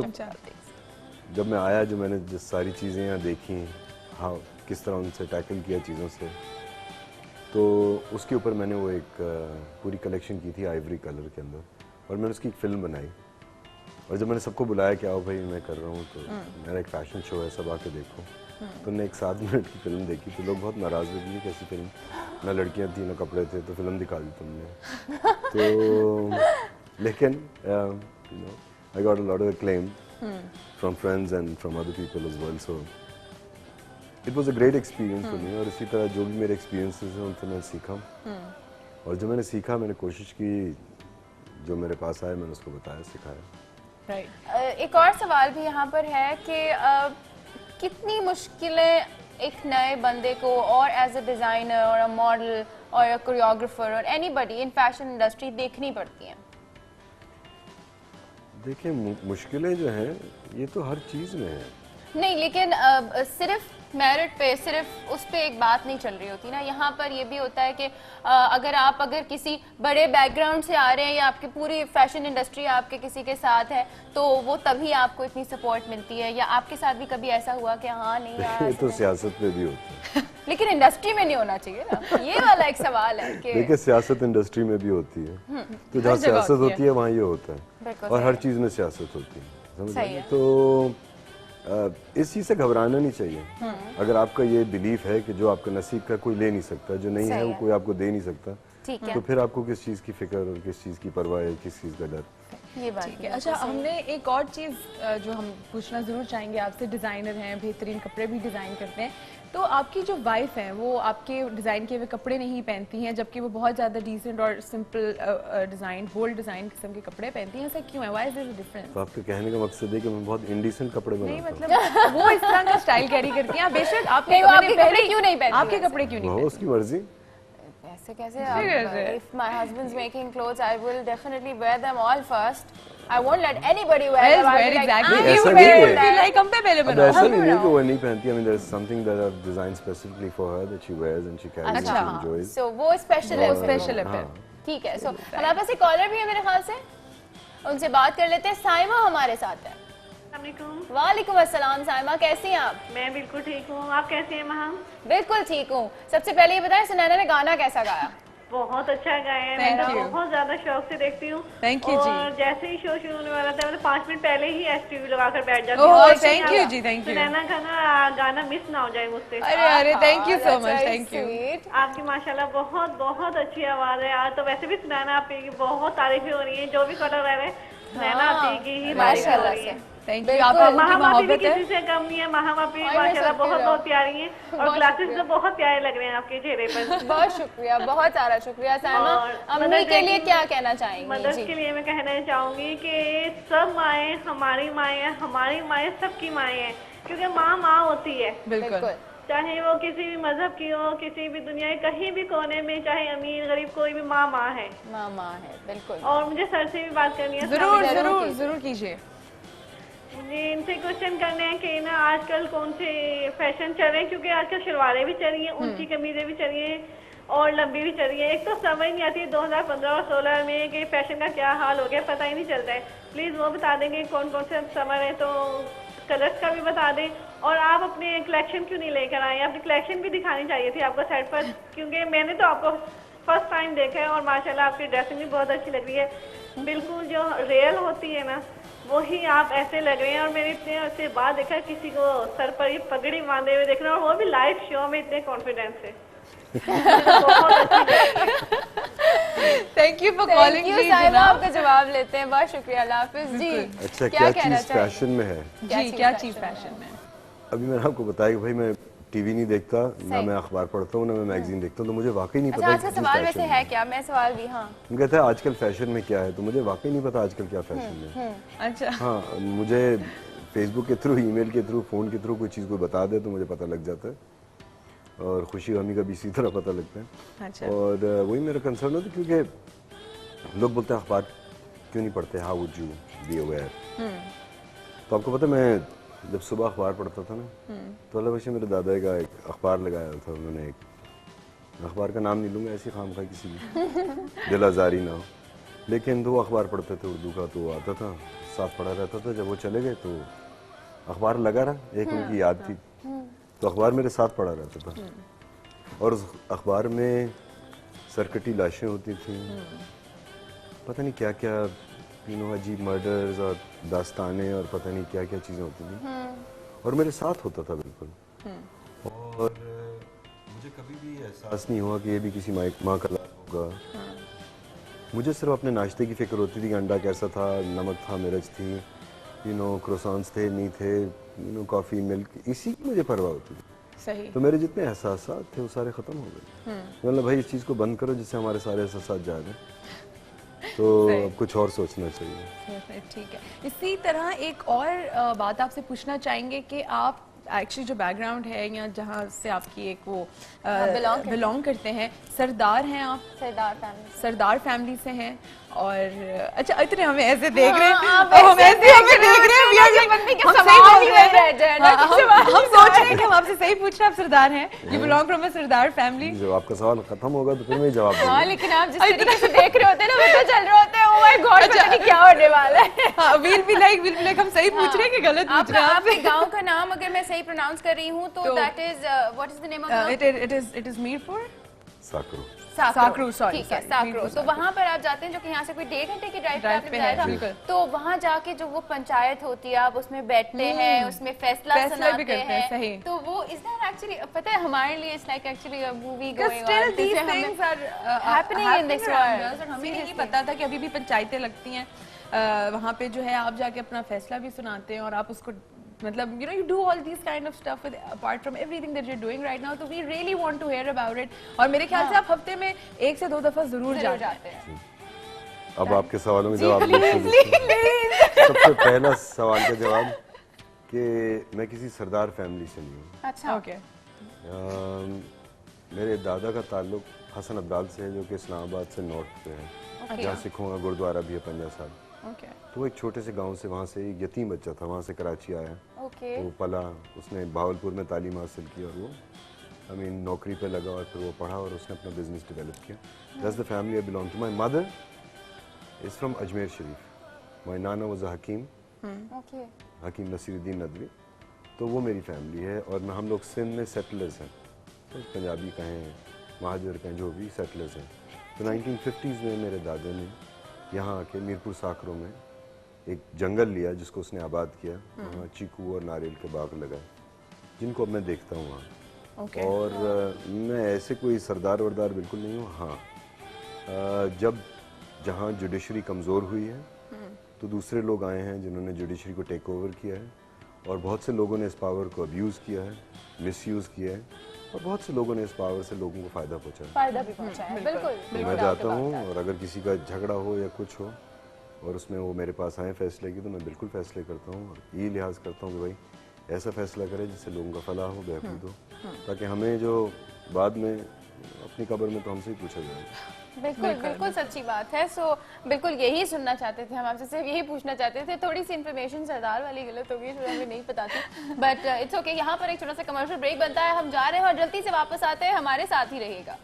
जब मैं आया, जो मैंने जिस सारी चीज़ें यहाँ देखी, हाँ किस तरह उनसे टैकल किया चीज़ों से, तो उसके ऊपर मैंने वो एक पूरी कलेक्शन की थी आइवरी कलर के अंदर, और मैंने उसकी एक फ़िल्म बनाई। और जब मैंने सबको बुलाया कि आओ भाई मैं कर रहा हूँ, तो मेरा एक फैशन शो है, सब आके देखो। तो मैंने एक 7 मिनट की फिल्म देखी तो लोग बहुत नाराज़ हुए कि कैसी फिल्म, ना लड़कियाँ थी ना कपड़े थे, तो फिल्म दिखा दी तुमने। तो लेकिन I got a lot of acclaim from friends and from other people as well, so it was a great experience for me। और इसी तरह जो भी मेरे एक्सपीरियंसेस हैं उनसे मैंने सीखा, और जो मैंने सीखा मैंने कोशिश की, जो मेरे पास आए मैंने उसको बताया, सिखाया। एक और सवाल भी यहाँ पर है कि कितनी मुश्किलें एक नए बंदे को और एज अ डिज़ाइनर और अ मॉडल और अ कोरियोग्राफर और एनीबॉडी इन फैशन इंडस्ट्री देखनी पड़ती हैं? देखिए मुश्किलें जो हैं ये तो हर चीज़ में है। नहीं, लेकिन सिर्फ मेरिट पे, सिर्फ उस पे एक बात नहीं चल रही होती ना। यहाँ पर ये भी होता है कि अगर किसी बड़े बैकग्राउंड से आ रहे हैं या आपकी पूरी फैशन इंडस्ट्री आपके किसी के साथ है, तो वो तभी आपको इतनी सपोर्ट मिलती है। या आपके साथ भी कभी ऐसा हुआ कि हाँ नहीं यार, ये तो सियासत में भी होता है। लेकिन इंडस्ट्री में नहीं होना चाहिए ना, ये वाला एक सवाल है कि देखिए सियासत इंडस्ट्री में भी होती है, तो जहाँ सियासत होती है वहाँ ये होता है, और हर चीज़ में सियासत होती है, समझ रहे हैं? तो इस चीज़ से घबराना नहीं चाहिए। अगर आपका ये बिलीफ है कि जो आपका नसीब का कोई ले नहीं सकता, जो नहीं है वो कोई आपको दे नहीं सकता, तो फिर आपको किस चीज़ की फिक्र और किस चीज़ की परवाह है, किस चीज़ का डर। ये बात है। अच्छा, हमने एक और चीज़ जो हम पूछना ज़रूर चाहेंगे आपसे, डिज़ाइनर हैं, बेहतरीन कपड़े भी डिज़ाइन करते हैं, तो आपकी जो वाइफ हैं वो आपके डिज़ाइन किए हुए कपड़े नहीं पहनती हैं, जबकि वो बहुत ज़्यादा डिसेंट और सिंपल डिज़ाइन, बोल्ड डिज़ाइन किस्म के कपड़े पहनती हैं, ऐसा क्यों है? Why is there a difference? तो आपके कहने का मकसद है कि मैं बहुत इंडिसेंट कपड़े बनाता हूं। नहीं, मतलब वो इस तरह का स्टाइल कैरी करती हैं। बेशक आपके कपड़े क्यों नहीं पहनती? आपके कपड़े क्यों नहीं पहनती? उसकी मर्जी। ऐसे कैसे? If my husband's making clothes, I will definitely wear them all first. I won't let anybody wear them. Exactly. ऐसा नहीं है। Like हम पे पहले बनाओ। ऐसा नहीं है कि वो नहीं पहनती। I mean, there's something that I've designed specifically for her that she wears and she carries and she enjoys. So वो स्पेशल है। ठीक है। So हमारे पास एक कॉलर भी है मेरे ख्याल से, उनसे बात कर लेते हैं। साइमा हमारे साथ है। वालेकुम अस्सलाम। साइमा कैसी हैं आप? मैं बिल्कुल ठीक हूँ, आप कैसे हैं महम? बिल्कुल ठीक हूँ। सबसे पहले ये बताएं सुनैना ने गाना कैसा गाया? बहुत अच्छा गाया है, मैं बहुत ज्यादा शौक से देखती हूँ। और जैसे ही शो शुरू होने वाला था, मतलब 5 मिनट पहले ही STV लगाकर बैठ जाती हूँ। थैंक यू जी, थैंक यू। सुनैना का ना गाना मिस ना हो जाए मुझसे। अरे thank you so much, thank you. आपकी माशाल्लाह बहुत बहुत अच्छी आवाज है। आज तो वैसे भी सुनैना आपकी बहुत तारीफें हो रही है, जो भी कॉलर रह रहे सुनैना आपकी की ही तारीफ हो रही है। Thank you. आप लोगों की मोहब्बत है, किसी से कम नहीं है। महामापी माशाल्लाह बहुत बहुत प्यारी हैं, और ग्लासेस तो बहुत प्यारे लग रहे हैं आपके चेहरे पर। बहुत शुक्रिया, बहुत सारा शुक्रिया साइमा। अम्मी के लिए क्या कहना चाहेंगी? मदर्स के लिए मैं कहना चाहूंगी कि सब माएँ हमारी माएँ हैं, हमारी माएँ सबकी माएँ हैं, क्योंकि माँ होती है। बिल्कुल। चाहे वो किसी भी मजहब की हो, किसी भी दुनिया के कहीं भी कोने में, चाहे अमीर गरीब, कोई भी माँ है। माँ है, बिल्कुल। और मुझे सर से भी बात करनी है। जरूर कीजिए। जी, इनसे क्वेश्चन करने हैं कि ना आजकल कौन से फैशन चल रहे हैं, क्योंकि आजकल शलवारें भी चल रही हैं, ऊंची कमीजें भी चल रही हैं और लंबी भी चल रही है। एक तो समझ नहीं आती है 2015 और 16 में कि फैशन का क्या हाल हो गया, पता ही नहीं चलता है। प्लीज वो बता देंगे कौन कौन से समर है तो कलर्स का भी बता दें, और आप अपने कलेक्शन क्यों नहीं लेकर आए? अपनी कलेक्शन भी दिखानी चाहिए थी आपको सेट पर, क्योंकि मैंने तो आपको फर्स्ट टाइम देखा है और माशाल्लाह आपकी ड्रेसिंग भी बहुत अच्छी लग रही है। बिल्कुल जो रियल होती है ना वही आप ऐसे लग रहे हैं। और मैंने इतने अच्छे बाद देखा किसी को सर पर ये पगड़ी बांधे हुए देख रहे हैं, और वो भी लाइव शो में इतने कॉन्फिडेंस से। थैंक यू फॉर कॉलिंग जी। आपका जवाब लेते हैं, बहुत शुक्रिया। अल्लाह हाफिज जी। अच्छा, क्या चीज फैशन में है? जी, क्या चीज फैशन में? अभी मैंने आपको बताया कि भाई मैं टीवी नहीं देखता, ना मैं अखबार पढ़ता हूँ, ना मैं मैगजीन देखता हूँ, तो मुझे वाकई नहीं पता। अच्छा, सवाल वैसे है क्या? मैं सवाल भी, हाँ, तुम कहते हैं आजकल फैशन में क्या है, तो मुझे वाकई नहीं पता आजकल क्या फैशन है। अच्छा, हाँ, मुझे फेसबुक के थ्रू, ईमेल के थ्रू, फोन के थ्रू कोई चीज़ को बता दे तो मुझे पता लग जाता है, और खुशी गमी का भी इसी तरह पता लगता है। अच्छा। और वही मेरा कंसर्न होता है, क्योंकि लोग बोलते हैं अखबार क्यों नहीं पढ़ते, how would you be aware. तो आपको पता है, मैं जब सुबह अखबार पढ़ता था ना, तो अल्लाह बख्शे मेरे दादा का एक अखबार लगाया था उन्होंने, एक अखबार का नाम नहीं लूँगा ऐसी खाम खा किसी की दिल आज़ारी ना हो, लेकिन तो वो अखबार पढ़ते थे उर्दू का, तो वो आता था, साथ पढ़ा रहता था। जब वो चले गए तो अखबार लगा रहा, एक उनकी याद थी, तो अखबार मेरे साथ पढ़ा रहता था। और उस अखबार में सरकटी लाशें होती थी, पता नहीं क्या क्या, अजीब मर्डर्स और दास्तानें और पता नहीं क्या क्या चीज़ें होती थी, और मेरे साथ होता था बिल्कुल। और मुझे कभी भी एहसास नहीं हुआ कि ये भी किसी माँ का लाल होगा। मुझे सिर्फ अपने नाश्ते की फिक्र होती थी कि अंडा कैसा था, नमक था, मिर्च थी, क्रोसांस थे नहीं थे, कॉफ़ी, मिल्क, इसी की मुझे परवाह होती थी। सही। तो मेरे जितने एहसास थे वो सारे ख़त्म हो गए। मतलब भाई इस चीज़ को बंद करो जिससे हमारे सारे एहसास जाग हैं, तो अब कुछ और सोचना चाहिए। ठीक है। इसी तरह एक और बात आपसे पूछना चाहेंगे कि आप एक्चुअली जो बैकग्राउंड है या जहाँ से आपकी एक वो बिलोंग करते हैं, सरदार हैं आप? सरदार फैमिली से हैं। और अच्छा, इतने हमें ऐसे देख रहे हैं, हम ऐसे हमें देख रहे हैं, हम सोच रहे हैं कि हम आपसे सही पूछ रहे हैं, आप सरदार हैं, you belong from a Sardar family. जब आपका सवाल खत्म होगा तो फिर मैं जवाब दूंगा। हाँ, लेकिन आप जिस तरीके से देख रहे होते हैं ना, पता चल रहा होता है, ओह माय गॉड, पता नहीं क्या होने वाला है। हाँ, विल बी लाइक हम सही पूछ रहे हैं कि गलत पूछ रहे हैं? आपके गांव का नाम अगर मैं सही प्रोनाउंस कर रही हूँ तो that is, what is the name of it is Mirpur साकरू। साकरू, सॉरी, ठीक है, साकरू। तो वहाँ पर आप जाते हैं, जो कि यहाँ से कोई 1.5 घंटे की ड्राइव पे आपने बताया था, तो वहाँ जाके जो वो पंचायत होती है, आप उसमें बैठते हैं, उसमें फैसला सुनाते हैं, सही। तो वो इज दैट एक्चुअली, पता है हमारे लिए it's like actually a movie going on, these things are happening in this world. और हमें नहीं पता था कि अभी भी पंचायतें लगती हैं, वहाँ पे जो है आप जाके अपना फैसला भी सुनाते हैं, और आप उसको मतलब you do all these kind of stuff with, apart from everything that you're doing right now, तो we really want to hear about it। और मेरे ख्याल से आप हफ्ते में 1 से 2 दफा जरूर जाते हैं। अब आपके सवालों में जवाब सबसे पहला सवाल का जवाब कि मैं किसी सरदार फैमिली से नहीं हूँ। अच्छा, ओके। मेरे दादा का ताल्लुक हसन अब्दाल से है, जो कि इस्लामाबाद से नॉर्थ पे है, जहाँ सिखों का गुरुद्वारा भी है 50 साल। तो वो एक छोटे से गांव से, वहाँ से एक यतीम बच्चा था, वहाँ से कराची आया, वो पला, उसने भावलपुर में तालीम हासिल की, और वो नौकरी पे लगा, और फिर वो पढ़ा और उसने अपना बिजनेस डेवलप किया। That's the family I belong to. My mother is from Ajmer Sharif, my नाना वाज अ हकीम, हकीम नसीरुद्दीन नदवी, तो वो मेरी फैमिली है। और हम लोग सिंध में सेटलर्स हैं, पंजाबी कहें, महाजर कहें, जो भी सेटलर्स हैं। तो 1950s में मेरे दादा ने यहाँ आके मीरपुर साकरों में एक जंगल लिया, जिसको उसने आबाद किया, वहाँ चीकू और नारियल के बाग लगाए, जिनको अब मैं देखता हूँ वहाँ। और मैं ऐसे कोई सरदार वरदार बिल्कुल नहीं हूँ। हाँ, जब जहाँ जुडिशरी कमज़ोर हुई है तो दूसरे लोग आए हैं जिन्होंने जुडिशरी को टेक ओवर किया है, और बहुत से लोगों ने इस पावर को अब्यूज़ किया है, मिसयूज़ किया है, और बहुत से लोगों ने इस पावर से लोगों को फ़ायदा पहुँचा है। बिल्कुल। मैं जाता हूँ, और अगर किसी का झगड़ा हो या कुछ हो और उसमें वो मेरे पास आए फैसले की, तो मैं बिल्कुल फैसले करता हूँ, और ये लिहाज करता हूँ कि भाई ऐसा फैसला करे जिससे लोगों का फलाह हो, बहबूद हो, ताकि हमें जो बाद में अपनी कब्र में तो हमसे ही पूछा जाए। बिल्कुल सच्ची बात है। सो बिल्कुल यही सुनना चाहते थे हम आपसे, सिर्फ यही पूछना चाहते थे। थोड़ी सी इन्फॉर्मेशन सरदार वाली गलत हो गई, जो हमें नहीं पता थी, बट इट्स ओके। यहाँ पर एक छोटा सा कमर्शियल ब्रेक बनता है, हम जा रहे हैं और जल्दी से वापस आते हैं, हमारे साथ ही रहिएगा।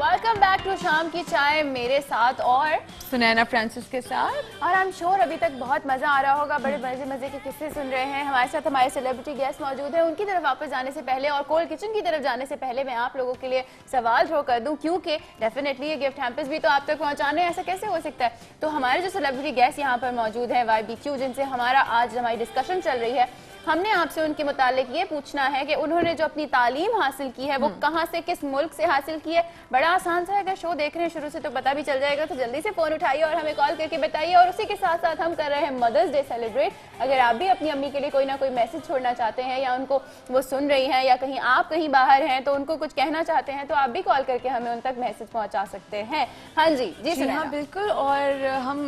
वेलकम बैक टू शाम की चाय मेरे साथ और सुनैना फ्रांसिस के साथ। और आई एम श्योर अभी तक बहुत मजा आ रहा होगा, बड़े मजे मजे के किस्से सुन रहे हैं। हमारे साथ हमारे सेलिब्रिटी गेस्ट मौजूद हैं। उनकी तरफ वापस जाने से पहले और कोल्ड किचन की तरफ जाने से पहले मैं आप लोगों के लिए सवाल थ्रो कर दूं, क्योंकि डेफिनेटली ये गिफ्ट हैम्पर्स भी तो आप तक पहुंचाने, ऐसा कैसे हो सकता है। तो हमारे जो सेलिब्रिटी गेस्ट यहाँ पर मौजूद है YBQ, जिनसे हमारा आज हमारी डिस्कशन चल रही है, हमने आपसे उनके मुतालिक ये पूछना है कि उन्होंने जो अपनी तालीम हासिल की है वो कहाँ से, किस मुल्क से हासिल की है। बड़ा आसान सा है, अगर शो देख रहे हैं शुरू से तो पता भी चल जाएगा। तो जल्दी से फोन उठाइए और हमें कॉल करके बताइए। और उसी के साथ साथ हम कर रहे हैं मदर्स डे सेलिब्रेट। अगर आप भी अपनी अम्मी के लिए कोई ना कोई मैसेज छोड़ना चाहते हैं, या उनको वो सुन रही हैं, या कहीं आप कहीं बाहर हैं तो उनको कुछ कहना चाहते हैं, तो आप भी कॉल करके हमें उन तक मैसेज पहुंचा सकते हैं। हाँ जी जी हाँ बिल्कुल। और हम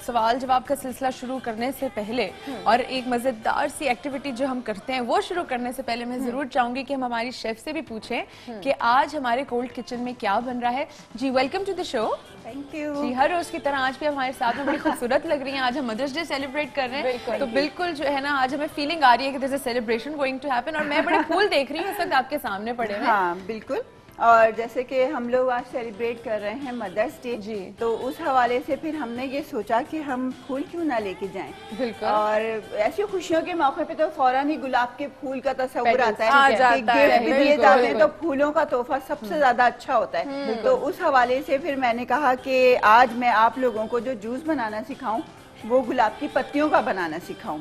सवाल जवाब का सिलसिला शुरू करने से पहले और एक मजेदार सी एक्टिविटी जो हम करते हैं वो शुरू करने से पहले मैं जरूर चाहूंगी कि हम हमारी शेफ से भी पूछें कि आज हमारे कोल्ड किचन में क्या बन रहा है। जी welcome to the show. Thank you जी, हर रोज की तरह आज भी हमारे साथ में बड़ी खूबसूरत लग रही हैं। आज हम मदर्स डे सेलिब्रेट कर रहे हैं, तो बिल्कुल जो है ना आज हमें फीलिंग आ रही है कि this is celebration going to happen. और मैं बड़े फूल देख रही हूँ इस वक्त आपके सामने पड़े हुए। हाँ बिल्कुल। और जैसे कि हम लोग आज सेलिब्रेट कर रहे हैं मदर्स डे जी, तो उस हवाले से फिर हमने ये सोचा कि हम फूल क्यों ना लेके जाएं। बिल्कुल। और ऐसी खुशियों के मौके पे तो फौरन ही गुलाब के फूल का तस्वीर आता है कि गिफ्ट दिए जाते हैं, तो फूलों का तोहफा सबसे ज्यादा अच्छा होता है। तो उस हवाले से फिर मैंने कहा कि आज मैं आप लोगों को जो जूस बनाना सिखाऊं वो गुलाब की पत्तियों का बनाना सिखाऊं।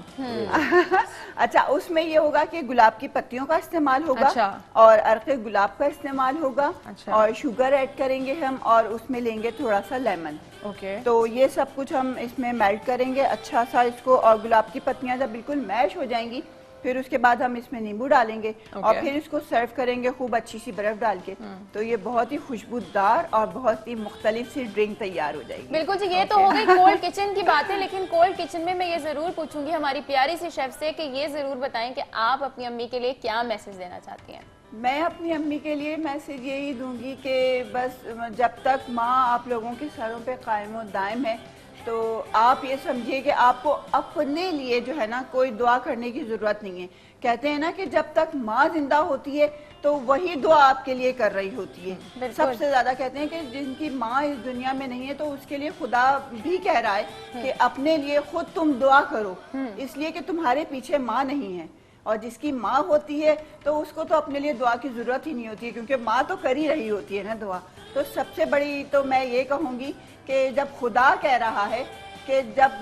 अच्छा, उसमें ये होगा कि गुलाब की पत्तियों का इस्तेमाल होगा। अच्छा। और अर्क़े गुलाब का इस्तेमाल होगा। अच्छा। और शुगर ऐड करेंगे हम, और उसमें लेंगे थोड़ा सा लेमन। ओके। तो ये सब कुछ हम इसमें मेल्ट करेंगे अच्छा सा इसको, और गुलाब की पत्तियां जब बिल्कुल मैश हो जाएंगी फिर उसके बाद हम इसमें नींबू डालेंगे। और फिर इसको सर्व करेंगे खूब अच्छी सी बर्फ डाल के। तो ये बहुत ही खुशबूदार और बहुत ही मुख्तलिफ सी ड्रिंक तैयार हो जाएगी। बिल्कुल जी, ये तो हो गई कोल्ड किचन की बातें। लेकिन कोल्ड किचन में मैं ये जरूर पूछूंगी हमारी प्यारी सी शेफ से कि ये जरूर बताएं कि आप अपनी अम्मी के लिए क्या मैसेज देना चाहती हैं। मैं अपनी अम्मी के लिए मैसेज यही दूंगी कि बस जब तक माँ आप लोगों के सरों पे कायम और दायम है, तो आप ये समझिए कि आपको अपने लिए जो है ना कोई दुआ करने की जरूरत नहीं है। कहते हैं ना कि जब तक माँ जिंदा होती है तो वही दुआ आपके लिए कर रही होती है। सबसे ज्यादा कहते हैं कि जिनकी माँ इस दुनिया में नहीं है तो उसके लिए खुदा भी कह रहा है कि अपने लिए खुद तुम दुआ करो, इसलिए कि तुम्हारे पीछे माँ नहीं है। और जिसकी माँ होती है तो उसको तो अपने लिए दुआ की जरूरत ही नहीं होती है, क्योंकि माँ तो कर ही रही होती है ना दुआ। तो सबसे बड़ी तो मैं ये कहूँगी कि जब खुदा कह रहा है कि जब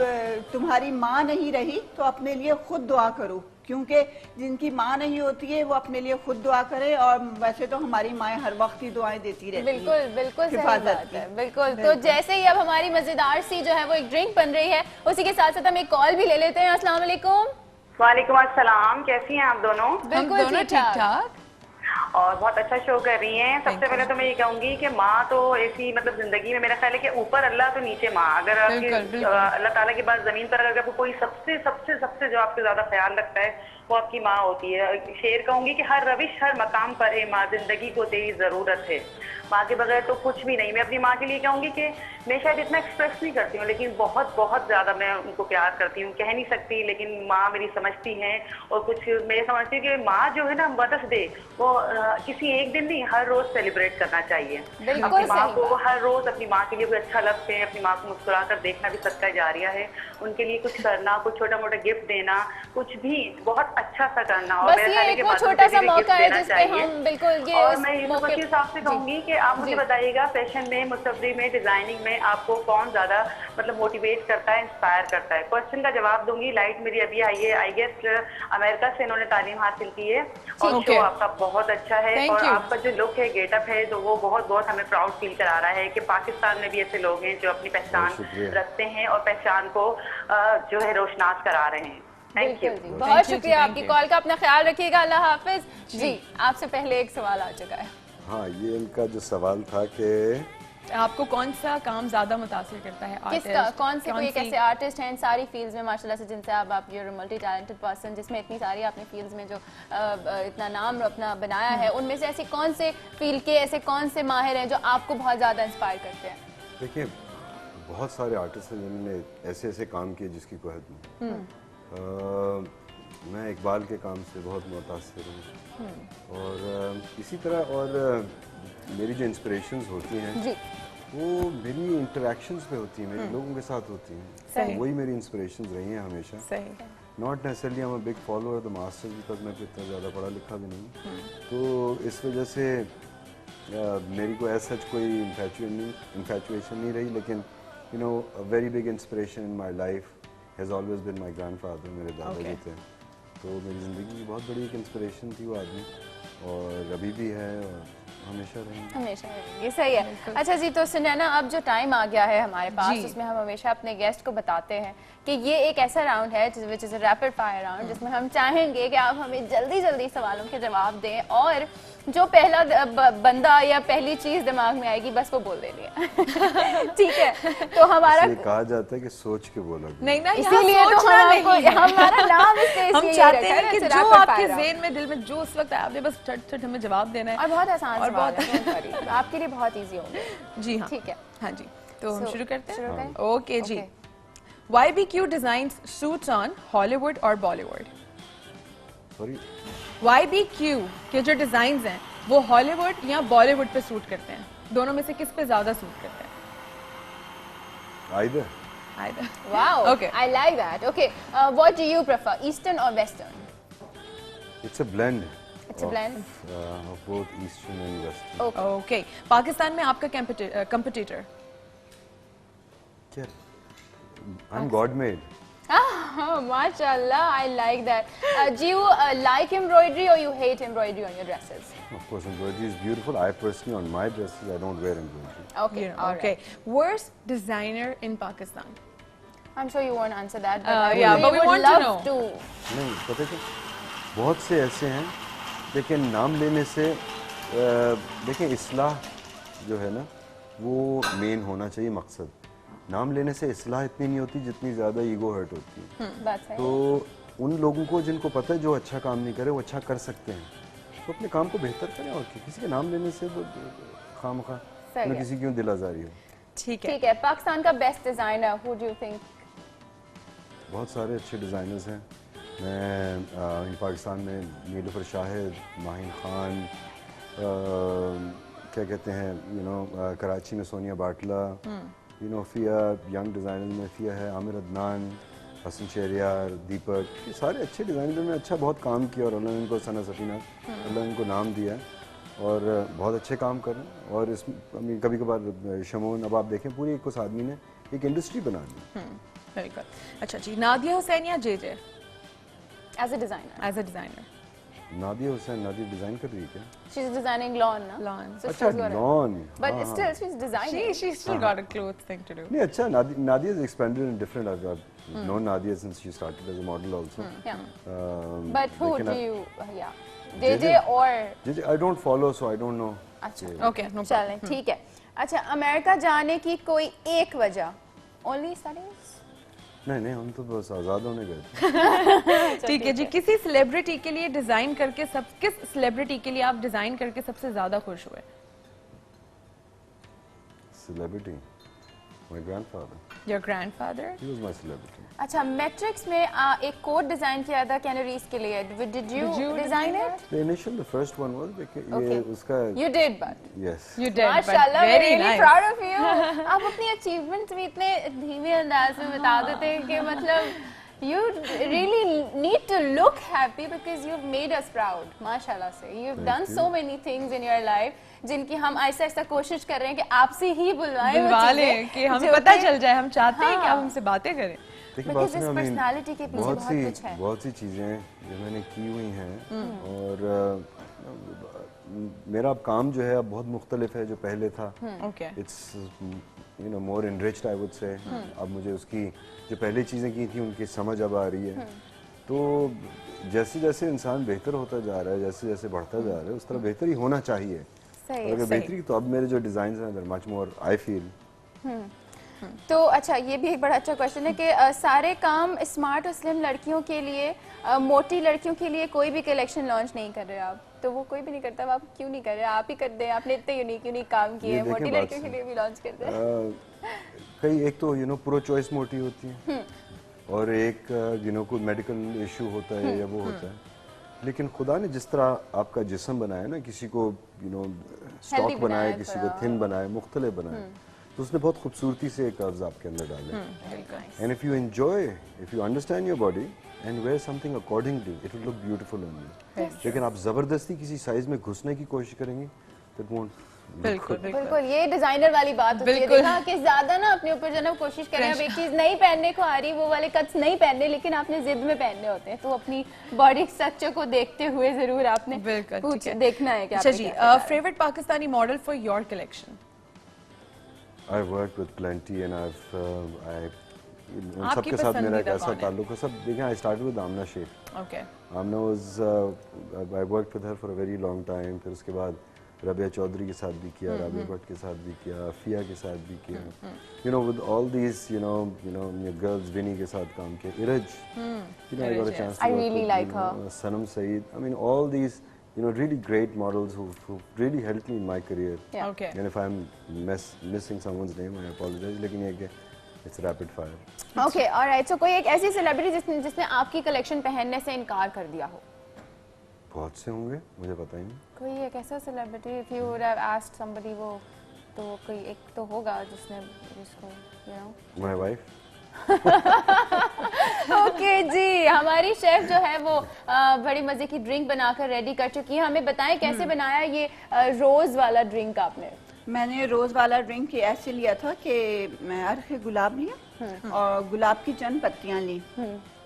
तुम्हारी माँ नहीं रही तो अपने लिए खुद दुआ करो, क्योंकि जिनकी माँ नहीं होती है वो अपने लिए खुद दुआ करे। और वैसे तो हमारी माएँ हर वक्त ही दुआएं देती रहती हैं। बिल्कुल बिल्कुल सही बात है। बिल्कुल। तो जैसे ही अब हमारी मजेदार सी जो है वो एक ड्रिंक बन रही है, उसी के साथ साथ हम एक कॉल भी ले लेते हैं। अस्सलाम वालेकुम। वालेकुम अस्सलाम, कैसी हैं आप दोनों? बिल्कुल ठीक ठाक और बहुत अच्छा शो कर रही हैं। सबसे पहले तो मैं ये कहूंगी कि माँ तो ऐसी मतलब जिंदगी में मेरा ख्याल है कि ऊपर अल्लाह तो नीचे माँ। अगर आपकी अल्लाह ताला के बाद जमीन पर अगर आपको कोई सबसे सबसे सबसे जो आपको ज्यादा ख्याल रखता है वो आपकी माँ होती है। शेर कहूंगी कि हर रविश हर मकाम पर है माँ, जिंदगी को तेरी जरूरत है। माँ के बगैर तो कुछ भी नहीं। मैं अपनी माँ के लिए कहूंगी कि मैं शायद इतना एक्सप्रेस नहीं करती हूँ, लेकिन बहुत बहुत ज्यादा मैं उनको प्यार करती हूँ। कह नहीं सकती, लेकिन माँ मेरी समझती हैं। और कुछ मैं समझती हूँ कि माँ जो है ना मदर्स डे वो किसी एक दिन नहीं, हर रोज सेलिब्रेट करना चाहिए। अपनी माँ को हर रोज अपनी माँ के लिए कोई अच्छा लफ्ज़ है, अपनी माँ को मुस्कुरा कर देखना भी सदका जारिया है। उनके लिए कुछ करना, कुछ छोटा मोटा गिफ्ट देना, कुछ भी बहुत अच्छा सा करना। और छोटा सा मौका है जिसपे हम बिल्कुल ये और मैं यूनिवर्सिटी के हिसाब से कहूंगी कि आप मुझे बताइएगा फैशन में, मुस्तफरी में, डिजाइनिंग में आपको कौन ज्यादा मतलब मोटिवेट करता है, इंस्पायर करता है? क्वेश्चन का जवाब दूंगी। लाइट मेरी अभी आई है, आई गेस अमेरिका से इन्होंने तालीम हासिल की है। और शो आपका बहुत अच्छा है और आपका जो लुक है, गेटअप है, तो वो बहुत बहुत हमें प्राउड फील करा रहा है कि पाकिस्तान में भी ऐसे लोग हैं जो अपनी पहचान रखते हैं और पहचान को जो है रोशनास करा रहे हैं। थैंक यू, बहुत शुक्रिया आपकी कॉल का। अपना ख्याल रखिएगा। अल्लाह हाफिज। जी, आपसे पहले एक सवाल आ चुका है। हाँ, ये इनका जो सवाल था कि आपको कौन सा काम ज्यादा मुतासिर करता है? किसका? कौन से कोई एक ऐसे आर्टिस्ट हैं सारी फील्ड्स में माशाल्लाह से जिनसे आप यूर मल्टी टैलेंटेड पर्सन, जिसमें इतनी सारी आपने फील्ड्स में जो इतना नाम अपना बनाया है, उनमें से ऐसे कौन से फील्ड के ऐसे कौन से माहिर हैं जो आपको बहुत ज्यादा इंस्पायर करते हैं? देखिए, बहुत सारे आर्टिस्ट हैं जिन्होंने ऐसे ऐसे काम किए जिसकी कोई हद नहीं। मैं इकबाल के काम से बहुत मुतासिर हूँ और इसी तरह और मेरी जो इंस्पिरेशंस होती हैं जी, वो मेरी इंटरेक्शंस पे होती हैं, मेरे लोगों के साथ होती हैं, तो वही मेरी इंस्पिरेशंस रही हैं हमेशा। सही। Not necessarily I am a big follower of the masters because मैं इतना ज़्यादा पढ़ा लिखा भी नहीं, तो इस वजह से मेरी को ऐसा कोई इन्फैचुएशन नहीं रही, लेकिन you know a very big inspiration in my life has always been my grandfather, मेरे दादाजी थे, तो मेरी ज़िंदगी की बहुत बड़ी एक इंस्पिरेशन थी वो आदमी, और अभी भी है और हमेशा रहेंगे। हमेशा रहेंगे, सही है। अच्छा जी, तो सुनैना अब जो टाइम आ गया है हमारे पास, उसमें हम हमेशा अपने गेस्ट को बताते हैं कि ये एक ऐसा राउंड है which is rapid fire round, जिसमें हम चाहेंगे कि आप हमें जल्दी जल्दी सवालों के जवाब दें, और जो पहला बंदा या पहली चीज दिमाग में आएगी बस वो बोल देनी है। ठीक है, तो हमारा कहा जाता है कि सोच के बोला नहीं ना, इसीलिए तो हमारा नाम हम चाहते हैं कि जो आपके ज़हन में, दिल में जो उस वक्त आपने बस झट हमें जवाब देना है, और बहुत आसान सवाल है, आपके लिए बहुत इजी होंगे। जी हाँ, ठीक है, हाँ जी, तो हम शुरू करते हैं। ओके ओके जी। YBQ designs suits on Hollywood और Bollywood? सॉरी, YBQ के जो डिजाइन्स हैं वो हॉलीवुड या बॉलीवुड पे सूट करते हैं, दोनों में से किस पे ज्यादा सूट करते हैं? Either. Wow. Okay. I like that. Okay. What do you prefer, Eastern or Western? It's a blend. It's a blend of both Eastern and Western. Okay. Okay. Pakistan में आपका competitor? क्या? I'm God made. MashaAllah, I like that. Do you like embroidery or you hate embroidery on your dresses? Of course, embroidery is beautiful. I personally, on my dresses, I don't wear embroidery. Okay. Okay. Worst designer in Pakistan? I'm sure you won't answer that. But we want to know. नहीं, पता है बहुत से ऐसे हैं, लेकिन नाम लेने से देखें, इस्लाह जो है ना वो मेन होना चाहिए मकसद। नाम लेने से इस्लाह इतनी नहीं होती जितनी ज़्यादा ईगो हर्ट होती है। तो उन लोगों को जिनको पता है जो अच्छा काम नहीं करे वो अच्छा कर सकते हैं, तो अपने काम को बेहतर करें, और किसी के नाम लेने से वो खामखा किसी क्यों दिल आज़ारी हो। ठीक है, ठीक है। पाकिस्तान का best designer, who do you think? बहुत सारे अच्छे डिज़ाइनर्स हैं। मैं पाकिस्तान में नीलुफर शाहिद, माहिन खान, क्या कहते हैं, कराची में सोनिया बाटला, फिया यंग डिज़ाइनर में फिया है, आमिर अदनान, हसन शहरियार, दीपक, ये सारे अच्छे डिज़ाइनर में अच्छा बहुत काम किया, और अल्लाह ने इनको सना सफीना, अल्लाह ने इनको नाम दिया और बहुत अच्छे काम कर रहे हैं। और इस कभी कभार शमून, अब आप देखें पूरी उस आदमी ने एक इंडस्ट्री बना दी। Very good. अच्छा जी, नादिया हुसैन या जे as a designer? Nadia Hussain, Nadia design कर रही है क्या? She's designing lawn, na? Lawn. So अच्छा, lawn. But still, she's designing. She's still got a clothes thing to do. नहीं, अच्छा, Nadia is expanded in different. I've known Nadia since she started as a model also. Yeah. But who do you? Yeah. JJ or? JJ, I don't follow, so I don't know. अच्छा. Okay, no problem. चलें, ठीक है। अच्छा, अमेरिका जाने की कोई एक वजह? Only studies? नहीं, हम तो बस आजाद होने गए थे। ठीक है जी। किसी सेलिब्रिटी के लिए डिजाइन करके किस सेलिब्रिटी के लिए आप डिजाइन करके सबसे ज्यादा खुश हुए? Celebrity, my grandfather. Your grandfather? He was my celebrity. अच्छा, मैट्रिक्स में एक कोड डिजाइन किया था कैनरीज के लिए. Did you design it? The first one was ये उसका. You did, but. Yes. You did. माशाल्लाह, very really proud of you. आप अपनी अचीवमेंट्स भी इतने धीमे अंदाज में बता देते हैं कि मतलब you really need to look happy because you've made us proud. माशाल्लाह से. You've done so many things in your life जिनकी हम ऐसा ऐसा कोशिश कर रहे हैं कि आपसे ही बुलवा लें कि हमें पता चल जाए। हम चाहते हैं कि आप हमसे बातें करें। देखिए, पर्सनालिटी के पीछे बहुत सी चीजें जो मैंने की हुई हैं, और मेरा अब काम जो है अब बहुत मुख्तलिफ है जो पहले था। It's more enriched I would say. अब मुझे उसकी जो पहले चीजें की थी उनकी समझ अब आ रही है। तो जैसे जैसे इंसान बेहतर होता जा रहा है, जैसे जैसे बढ़ता जा रहा है, उस तरह बेहतर ही होना चाहिए। अगर बेहतरी, तो अब मेरे जो डिजाइन हैं मच मोर आई फील। तो अच्छा, ये भी एक बड़ा अच्छा क्वेश्चन है कि सारे काम स्मार्ट और स्लिम लड़कियों के लिए, मोटी लड़कियों के लिए कोई भी कलेक्शन लॉन्च नहीं कर रहे आप, तो वो कोई भी नहीं करता, आप क्यों नहीं कर रहे? आप ही कर दें, आपने इतने यूनिक काम किए, मोटी लड़कियों के लिए भी लॉन्च कर दें। कई एक तो प्रो चॉइस मोटी होती है, और एक कोई मेडिकल इशू होता है या वो होता है, लेकिन खुदा ने जिस तरह आपका जिस्म बनाया ना, किसी को स्टॉक बनाया, किसी को थिन बनाया, मुख्तलिफ बनाया, तो उसने बहुत खूबसूरती से कर्व्स आपके अंदर डाले। And if you enjoy, if you understand your body and wear something accordingly, it will look beautiful on you. लेकिन आप जबरदस्ती किसी साइज में घुसने की कोशिश करेंगे तो इट वोंट। बिल्कुल, ये डिजाइनर वाली बात होती है। देखा कि ज्यादा ना अपने ऊपर जो ना कोशिश करें, अब एक चीज नहीं पहनने को आ रही, वो वाले कट्स नहीं पहनने, लेकिन आपने जिद में पहनने होते हैं, तो अपनी बॉडी स्ट्रक्चर को देखते हुए जरूर आपने कुछ देखना है। क्या जी, favourite Pakistani model for your collection? I worked with plenty and सबके साथ मेरा एक ऐसा ताल्लुक है। सब देखें, I started with Amna Sheikh. Okay. Amna was I worked with her for a very long time. फिर उसके बाद रबिया चौधरी के साथ भी किया, राबिया भट्ट के साथ भी किया, फिया के साथ भी किया, with all these girls, विनी के साथ काम किया, इरज, I got a chance to work with Sanam Saeed, I mean all these really great models who really helped me in my career. Yeah. Okay. And if I'm missing someone's name, I apologize. लेकिन ये कि it's rapid fire. Okay, alright. So कोई एक ऐसी सेलिब्रिटी जिसने आपकी कलेक्शन पहनने से इनकार कर दिया हो? बहुत से होंगे, मुझे पता ही नहीं। कोई एक ऐसा celebrity, if you would have asked somebody, वो तो कोई एक तो होगा जिसको My wife. ओके जी, हमारी शेफ जो है वो बड़ी मजे की ड्रिंक बनाकर रेडी कर चुकी है। हमें बताएं कैसे बनाया ये रोज वाला ड्रिंक आपने? मैंने रोज वाला ड्रिंक ऐसे लिया था कि मैं अर्खे गुलाब लिया और गुलाब की चंद पत्तियां ली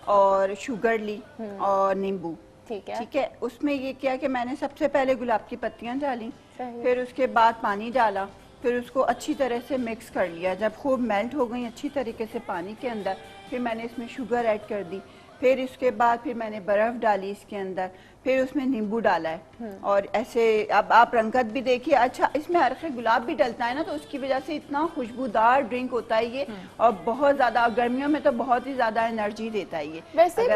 और शुगर ली और नींबू। ठीक है, उसमें ये किया कि मैंने सबसे पहले गुलाब की पत्तियां डाली, फिर उसके बाद पानी डाला, फिर उसको अच्छी तरह से मिक्स कर लिया। जब खूब मेल्ट हो गई अच्छी तरीके से पानी के अंदर, फिर मैंने इसमें शुगर ऐड कर दी, फिर इसके बाद फिर मैंने बर्फ डाली इसके अंदर, फिर उसमें नींबू डाला है और ऐसे अब आप रंगत भी देखिए। अच्छा, इसमें अर्खे गुलाब भी डलता है ना, तो उसकी वजह से इतना खुशबूदार ड्रिंक होता है ये, और बहुत ज्यादा गर्मियों में तो बहुत ही ज्यादा एनर्जी देता है ये। वैसे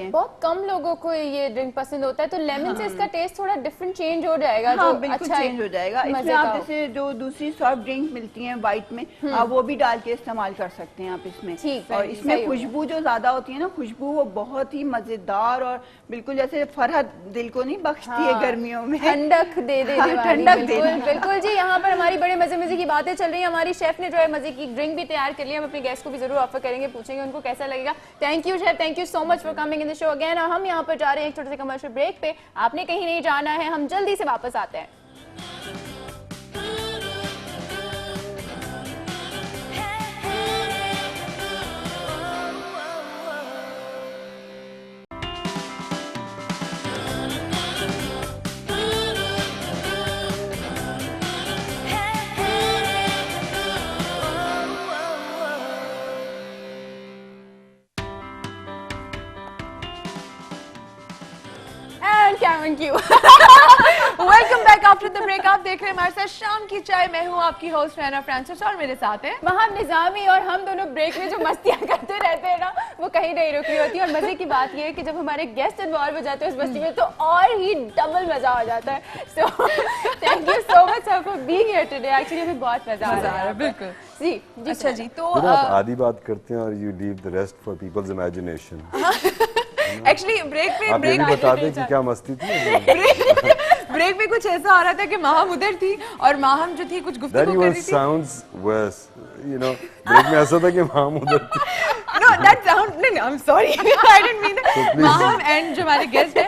बहुत कम लोगों को ये ड्रिंक पसंद होता है, तो लेमन से इसका टेस्ट थोड़ा डिफरेंट चेंज हो जाएगा। हाँ, बिल्कुल चेंज हो जाएगा। इसमें आप जैसे जो दूसरी सॉफ्ट ड्रिंक मिलती है व्हाइट में, आप वो भी डाल के इस्तेमाल कर सकते हैं आप इसमें। और इसमें खुशबू जो ज्यादा होती है ना, खुशबू वो बहुत ही मजेदार और बिल्कुल जैसे फरहत दिल को नहीं बख्शती है गर्मियों में, ठंडक दे दे ठंडक दे। बिल्कुल जी, यहाँ पर हमारी बड़े मजे की बातें चल रही हैं। हमारी शेफ ने जो है मजे की ड्रिंक भी तैयार कर ली। हम अपने गेस्ट को भी जरूर ऑफर करेंगे, पूछेंगे उनको कैसा लगेगा। Thank you chef, thank you so much for coming in the show again. और हम यहाँ पर जा रहे हैं एक छोटे से कमर्शियल ब्रेक पे। आपने कहीं नहीं जाना है, हम जल्दी से वापस आते हैं। Welcome back after the break. आप देख रहे हैं हमारे साथ शाम की चाय। मैं हूँ आपकी होस्ट रैना फ्रांसिस और मेरे साथ है वहाब निजामी। और हम दोनों ब्रेक में जो मस्तियां करते रहते हैं ना, वो कहीं नहीं रुक रही होती। और मजे की बात ये है कि जब हमारे गेस्ट इन्वॉल्व हो जाते हैं उस मस्ती में, तो और ही डबल मजा आ जाता है। सो thank you so much for being here today. Actually हमें बहुत मजा आ रहा है। बिल्कुल जी। अच्छा जी, तो आप आधी बात करते हैं और you leave the rest for people's imagination. Actually break में बता दें कि क्या मस्ती थी। ब्रेक में कुछ ऐसा आ रहा था कि माहम उधर थी और माहम जो थी कुछ गुफ्तगू कर रही थी। Sounds worse, ब्रेक में ऐसा था कि माहम उधर थी। No, that sound. No, I'm sorry. I didn't mean that. Maham and जो हमारे गेस्ट है,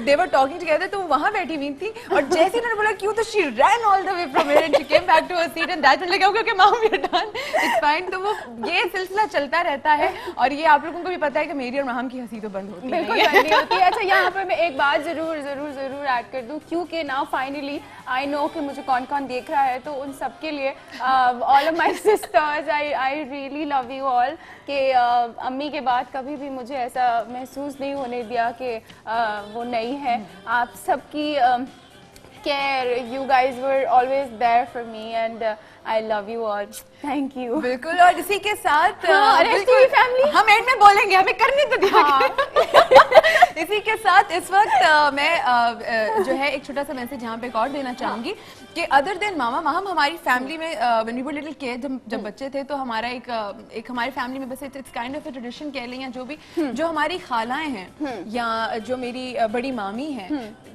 they were talking together, तो वहाँ बैठी हुई थी और जैसे उन्होंने बोला क्यों, तो she ran all the way from here and she came back to her seat and that was like okay, Maham you're done, it's fine। तो वो ये सिलसिला चलता रहता है और ये आप लोगों को भी पता है कि मेरी और माहम की हंसी तो बंद होती है। बिल्कुल बंद नहीं होती। अच्छा, यहाँ पर मैं एक बात जरूर ऐड कर दूँ, क्योंकि नाउ फाइनली आई नो कि मुझे कौन कौन देख रहा है, तो उन सबके लिए all of my sisters, I really love you all. कि अम्मी के बाद कभी भी मुझे ऐसा महसूस नहीं होने दिया कि वो नहीं है। आप सबकी care, you guys were always there for me and I love you all. Thank you. बिल्कुल। और इसी के साथ फैमिली हम एंड में बोलेंगे, हमें करने तो दिया। इसी के साथ इस वक्त मैं जो है एक छोटा सा मैसेज यहाँ पे और देना चाहूंगी कि अदर देन मामा हम हमारी फैमिली में when we were little kid, जब बच्चे थे तो हमारा एक हमारी फैमिली में बस it's kind of a tradition कह लें, या जो भी जो हमारी खालाएं हैं या जो मेरी बड़ी मामी हैं,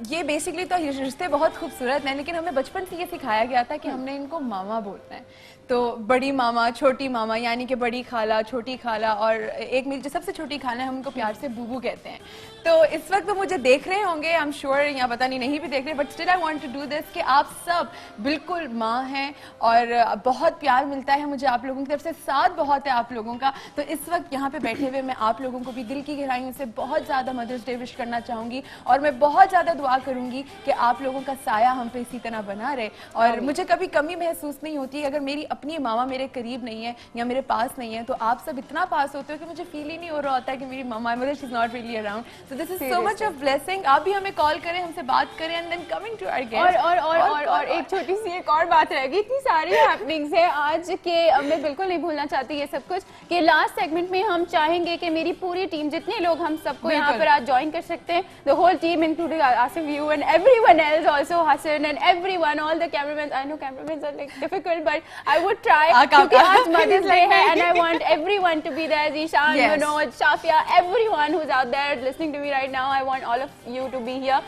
ये बेसिकली तो रिश्ते बहुत खूबसूरत हैं, लेकिन हमें बचपन से ये सिखाया गया था कि हमने इनको मामा बोलना है। तो बड़ी मामा, छोटी मामा, यानी कि बड़ी खाला, छोटी खाला, और एक मेरी जो सबसे छोटी खाला है हम उनको प्यार से बूबू कहते हैं। तो इस वक्त वो मुझे देख रहे होंगे, आई एम श्योर, या पता नहीं भी देख रहे, but still I want to do this कि आप सब बिल्कुल माँ हैं और बहुत प्यार मिलता है मुझे आप लोगों की तरफ से, साथ बहुत है आप लोगों का। तो इस वक्त यहाँ पे बैठे हुए मैं आप लोगों को भी दिल की गहराइयों से बहुत ज़्यादा मदर्स डे विश करना चाहूँगी, और मैं बहुत ज़्यादा दुआ करूँगी कि आप लोगों का साया हम पे इसी तरह बना रहे, और मुझे कभी कमी महसूस नहीं होती अगर मेरी अपनी मामा मेरे करीब नहीं है या मेरे पास नहीं है। तो आप सब इतना पास होते हो कि मुझे फील ही नहीं हो रहा होता है कि मेरी मामा मतलब she is not really around. So this is so much of blessing. आप भी हमें कॉल करें, हमसे बात करें, and then coming to our guest. और एक छोटी सी एक और बात रहेगी, इतनी सारी हैपनिंग्स है आज के, मैं बिल्कुल नहीं भूलना चाहती ये सब कुछ, कि लास्ट सेगमेंट में हम चाहेंगे कि मेरी पूरी टीम, जितने लोग हम सबको यहाँ पर आज ज्वाइन कर सकते हैं, the whole team including Asif, you and everyone else, also Hasan and everyone, all the cameraman, I know cameraman are like difficult but I would try, क्योंकि आज मदर्स डे है and I want everyone to be there, Zeeshan, Manoj, Shafia, everyone who is out there listening to me right now, I want all of you to be here,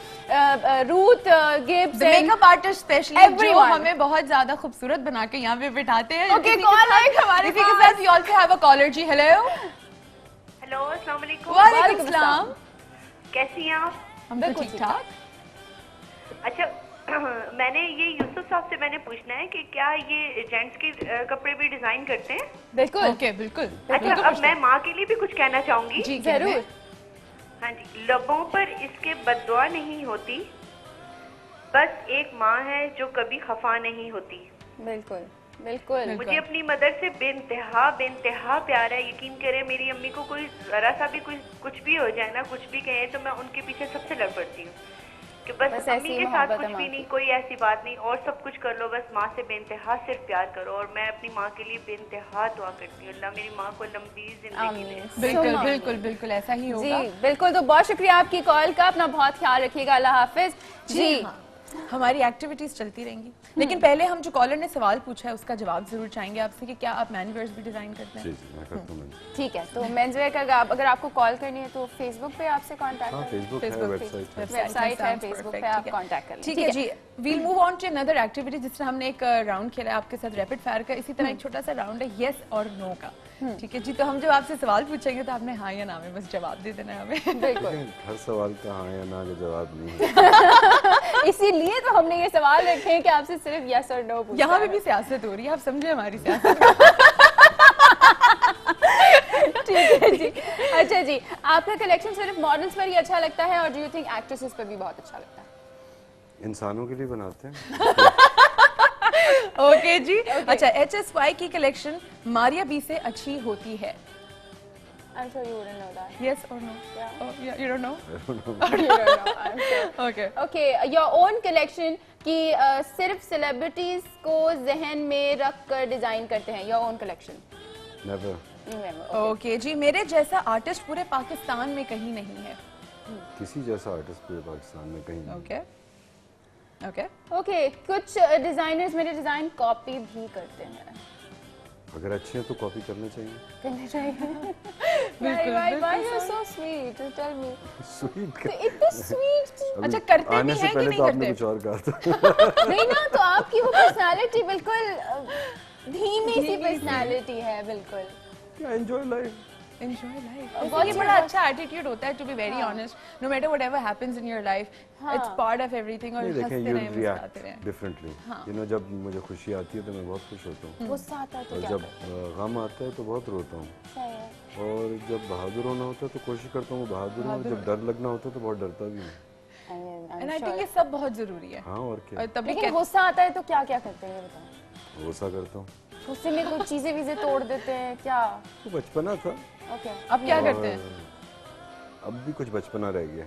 Ruth, Gibbs, makeup artist specially जो हमें बहुत ज्यादा खूबसूरत बना के यहाँ पे बिठाते हैं। ओके, कॉल है हमारे इसी के साथ we also have a caller जी। हेलो हेलो, अस्सलाम वालेकुम। वालेकुम सलाम। कैसी हैं आप? हम तो ठीक ठाक। अच्छा, मैंने ये यूसुफ साहब से मैंने पूछना है कि क्या ये जेंट्स के कपड़े भी डिजाइन करते हैं? बिल्कुल। ओके, बिल्कुल। अच्छा, अब मैं माँ के लिए भी कुछ कहना चाहूंगी। जी जरूर। हाँ जी, लबों पर इसके बद्दुआ नहीं होती, बस एक माँ है जो कभी खफा नहीं होती। बिल्कुल बिल्कुल। मुझे अपनी मदर से बेइंतहा प्यार है। यकीन करें, मेरी अम्मी को कोई जरा सा भी कुछ भी हो जाए ना, कुछ भी कहे, तो मैं उनके पीछे सबसे लड़ पड़ती हूँ कि बस अम्मी के साथ कुछ भी नहीं, कोई ऐसी बात नहीं, और सब कुछ कर लो, बस माँ से बेइंतहा सिर्फ प्यार करो। और मैं अपनी माँ के लिए बेइंतहा दुआ करती हूँ, अल्लाह मेरी माँ को लंबी जिंदगी दे। बिल्कुल बिल्कुल बिल्कुल ऐसा ही होगा। जी बिल्कुल। तो बहुत शुक्रिया आपकी कॉल का, अपना बहुत ख्याल रखिएगा, अल्लाह हाफिज जी। हमारी एक्टिविटीज चलती रहेंगी, लेकिन पहले हम जो कॉलर ने सवाल पूछा है उसका जवाब जरूर चाहेंगे आपसे कि क्या आप मेन्सवेयर्स भी डिजाइन करते हैं? जी मैं करता हूं। ठीक है, तो मेंसवेयर का अगर आपको कॉल करनी है तो फेसबुक पे आपसे कांटेक्ट करें। फेसबुक है, वेबसाइट है, फेसबुक पे आप कांटेक्ट कर लें। ठीक है जी। We'll move on to another activity. जिस तरह हमने एक राउंड खेला है आपके साथ रैपिड फायर का, इसी तरह एक छोटा सा राउंड है यस और नो का। ठीक है जी, तो हम जब आपसे सवाल पूछेंगे तो आपने हाँ या ना में बस जवाब दे देना है हमें। बिल्कुल। हर सवाल का हाँ या ना का जवाब नहीं। इसीलिए तो हमने ये सवाल रखे हैं कि आपसे सिर्फ यस और नो पूछना है। यहाँ पे भी सियासत हो रही है, आप समझे हमारी सियासत। ठीक है जी। अच्छा जी, आपका कलेक्शन सिर्फ मॉडल्स पर ही अच्छा लगता है और डू यू थिंक एक्ट्रेसेस पर भी बहुत अच्छा लगता है? इंसानों के लिए बनाते हैं। ओके जी। अच्छा, HSY की कलेक्शन मारिया बी से अच्छी होती है? I'm sure you wouldn't know that. Yes or no? Yeah. Oh, yeah, you don't know? You don't know. I'm sure. Okay. Okay, your own collection की सिर्फ सेलिब्रिटीज को जहन में रख कर डिजाइन करते हैं, your own collection? Never. Okay जी, मेरे जैसा आर्टिस्ट पूरे पाकिस्तान में कहीं नहीं है। किसी जैसा आर्टिस्ट पूरे पाकिस्तान में कहीं नहीं। Okay. Okay. Okay, कुछ डिजाइनर्स मेरे डिजाइन कॉपी भी करते हैं। अगर अच्छे हैं तो कॉपी करना चाहिए। करना चाहिए। Why you so sweet? Tell me. Sweet. तो इतने sweet। अच्छा, करते भी हैं कि नहीं तो आपने करते? कुछ और कहा था। नहीं ना, तो आपकी वो पर्सनालिटी बिल्कुल धीमी सी पर्सनालिटी है, बिल्कुल। Enjoy life. Enjoy life. ये बड़ा अच्छा एटीट्यूड होता है, to be very honest. No matter whatever happens in your life, it's part of everything. और हंसते रहें, मुस्कुराते रहें। डिफरेंटली। You know, जब मुझे खुशी आती है तो मैं बहुत खुश होता हूँ। गुस्सा आता है तो क्या जब गम आता है तो बहुत रोता हूँ। और जब बहादुर होना होता है तो कोशिश करता हूँ बहादुर हूँ, जब डर लगना होता है तो बहुत डरता भी हूँ। And I think ये सब बहुत जरूरी है। हाँ, और क्या। लेकिन गुस्सा आता है तो क्या क्या करते हैं, बताओ। गुस्सा करता हूँ, गुस्से में कोई चीजें वीजें तोड़ देते हैं क्या? तो बचपना था। ओके, अब क्या करते हैं? अब भी कुछ बचपना रह गया।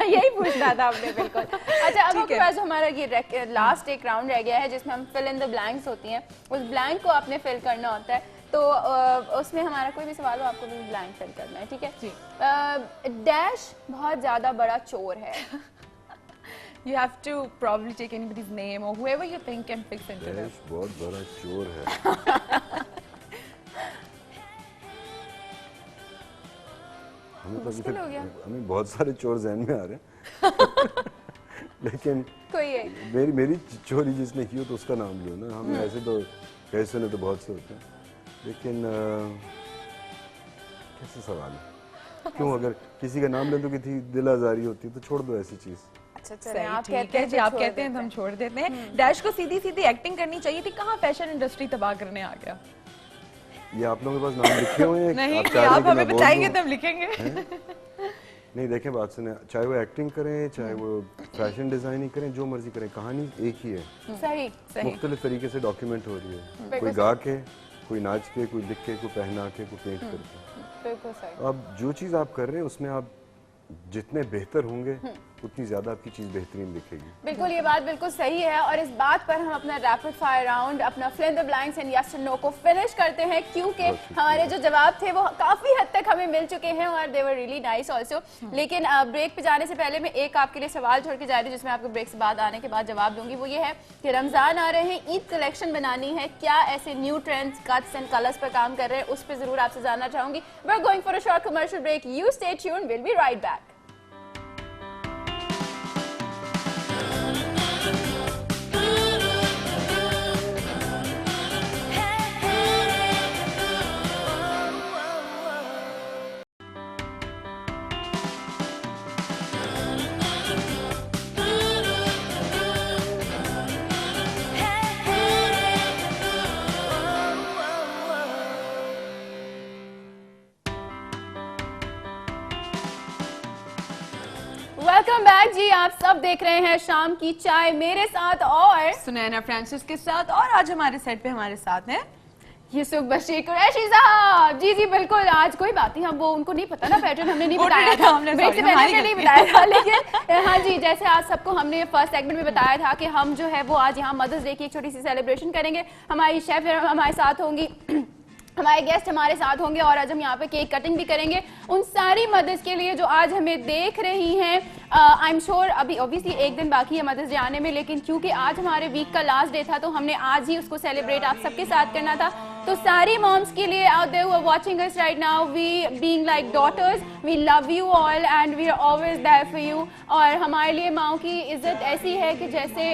यही पूछना था आपने, बिल्कुल। अच्छा, अब आपके पास हमारा ये लास्ट एक राउंड रह गया है जिसमें हम फिल इन द ब्लैंक्स होती हैं, उस ब्लैंक को आपने फिल करना होता है। तो उसमें हमारा कोई भी सवाल हो आपको भी ब्लैंक फिल करना है, ठीक है जी। डैश बहुत ज्यादा बड़ा चोर है। You have to probably take anybody's name or whoever you think can fix into this. दैश बहुत बड़ा चोर है। हमें बहुत सारे चोर ज़हन में आ रहे हैं। लेकिन कोई है मेरी चोरी जिसने की हो तो उसका नाम लो ना। हम ऐसे तो कैसे ने तो बहुत से होते हैं, लेकिन कैसे सवाल है? क्यों अगर किसी का नाम ले तो किसी दिल आजारी होती है तो छोड़ दो ऐसी चीज। सही, आप कहते हैं जी, आप कहते हैं तो हम छोड़ देते हैं। डैश को सीधी सीधी एक्टिंग करनी चाहिए थी, कहाँ फैशन इंडस्ट्री तबाह करने आ गया। ये आप लोगों के पास नाम लिखे हुए हैं? नहीं, आप हमें बताएंगे तब लिखेंगे। नहीं देखें, बात सुने, चाहे वो एक्टिंग करें चाहे वो फैशन डिजाइनिंग करें, जो मर्जी करें, कहानी एक ही है। सही सही। मुख्तलिफ तरीके से डॉक्यूमेंट हो रही है, कोई गा के, कोई नाच के, कोई लिख के, कोई पहना के, कोई पेंट करके। बिल्कुल सही। अब जो चीज़ आप कर रहे हैं उसमें आप जितने बेहतर होंगे उतनी ज्यादा आपकी चीज बेहतरीन दिखेगी। बिल्कुल, ये बात बिल्कुल सही है। और इस बात पर हम अपना रैपिड फायर राउंड, अपना fill in the blanks and yes और नो को फिनिश करते हैं, क्योंकि हमारे जो जवाब थे वो काफी हद तक हमें मिल चुके हैं और दे वर रियली नाइस आल्सो। लेकिन ब्रेक पे जाने से पहले मैं एक आपके लिए सवाल छोड़ के जा रही हूँ, जिसमें आपको ब्रेक से बाद आने के बाद जवाब दूंगी। वो ये है कि रमजान आ रहे हैं, ईद कलेक्शन बनानी है, क्या ऐसे new trends, cuts and colours पर काम कर रहे हैं? उस पर जरूर आपसे जानना चाहूंगी। We are going for a short commercial break, you stay tuned, will be right back. Welcome back जी, आप सब देख रहे हैं शाम की चाय मेरे साथ और सुनैना फ्रांसिस के साथ। और आज हमारे सेट पे हमारे साथ हैं यूसुफ बशीर कुरैशी साहब। जी जी बिल्कुल, आज कोई बात नहीं, हम वो उनको नहीं पता ना, पैटर्न हमने नहीं बताया था, ब्रेक से पहले नहीं बताया था। लेकिन हाँ जी, जैसे आज सबको हमने फर्स्ट सेगमेंट में बताया था कि हम जो है वो आज यहाँ मदर्स डे की एक छोटी सी सेलिब्रेशन करेंगे। हमारी शेफ हमारे साथ होंगी, हमारे गेस्ट हमारे साथ होंगे और आज हम यहाँ पे केक कटिंग भी करेंगे उन सारी मदर्स के लिए जो आज हमें देख रही हैं। आई एम श्योर अभी ऑब्वियसली एक दिन बाकी है मदर्स डे आने में, लेकिन क्योंकि आज हमारे वीक का लास्ट डे था तो हमने आज ही उसको सेलिब्रेट आप सबके साथ करना था। तो सारी मॉम्स के लिए out there who are watching us right now, we being like daughters, we love you all and we are always there for you. और हमारे लिए माओ की इज्जत ऐसी है कि जैसे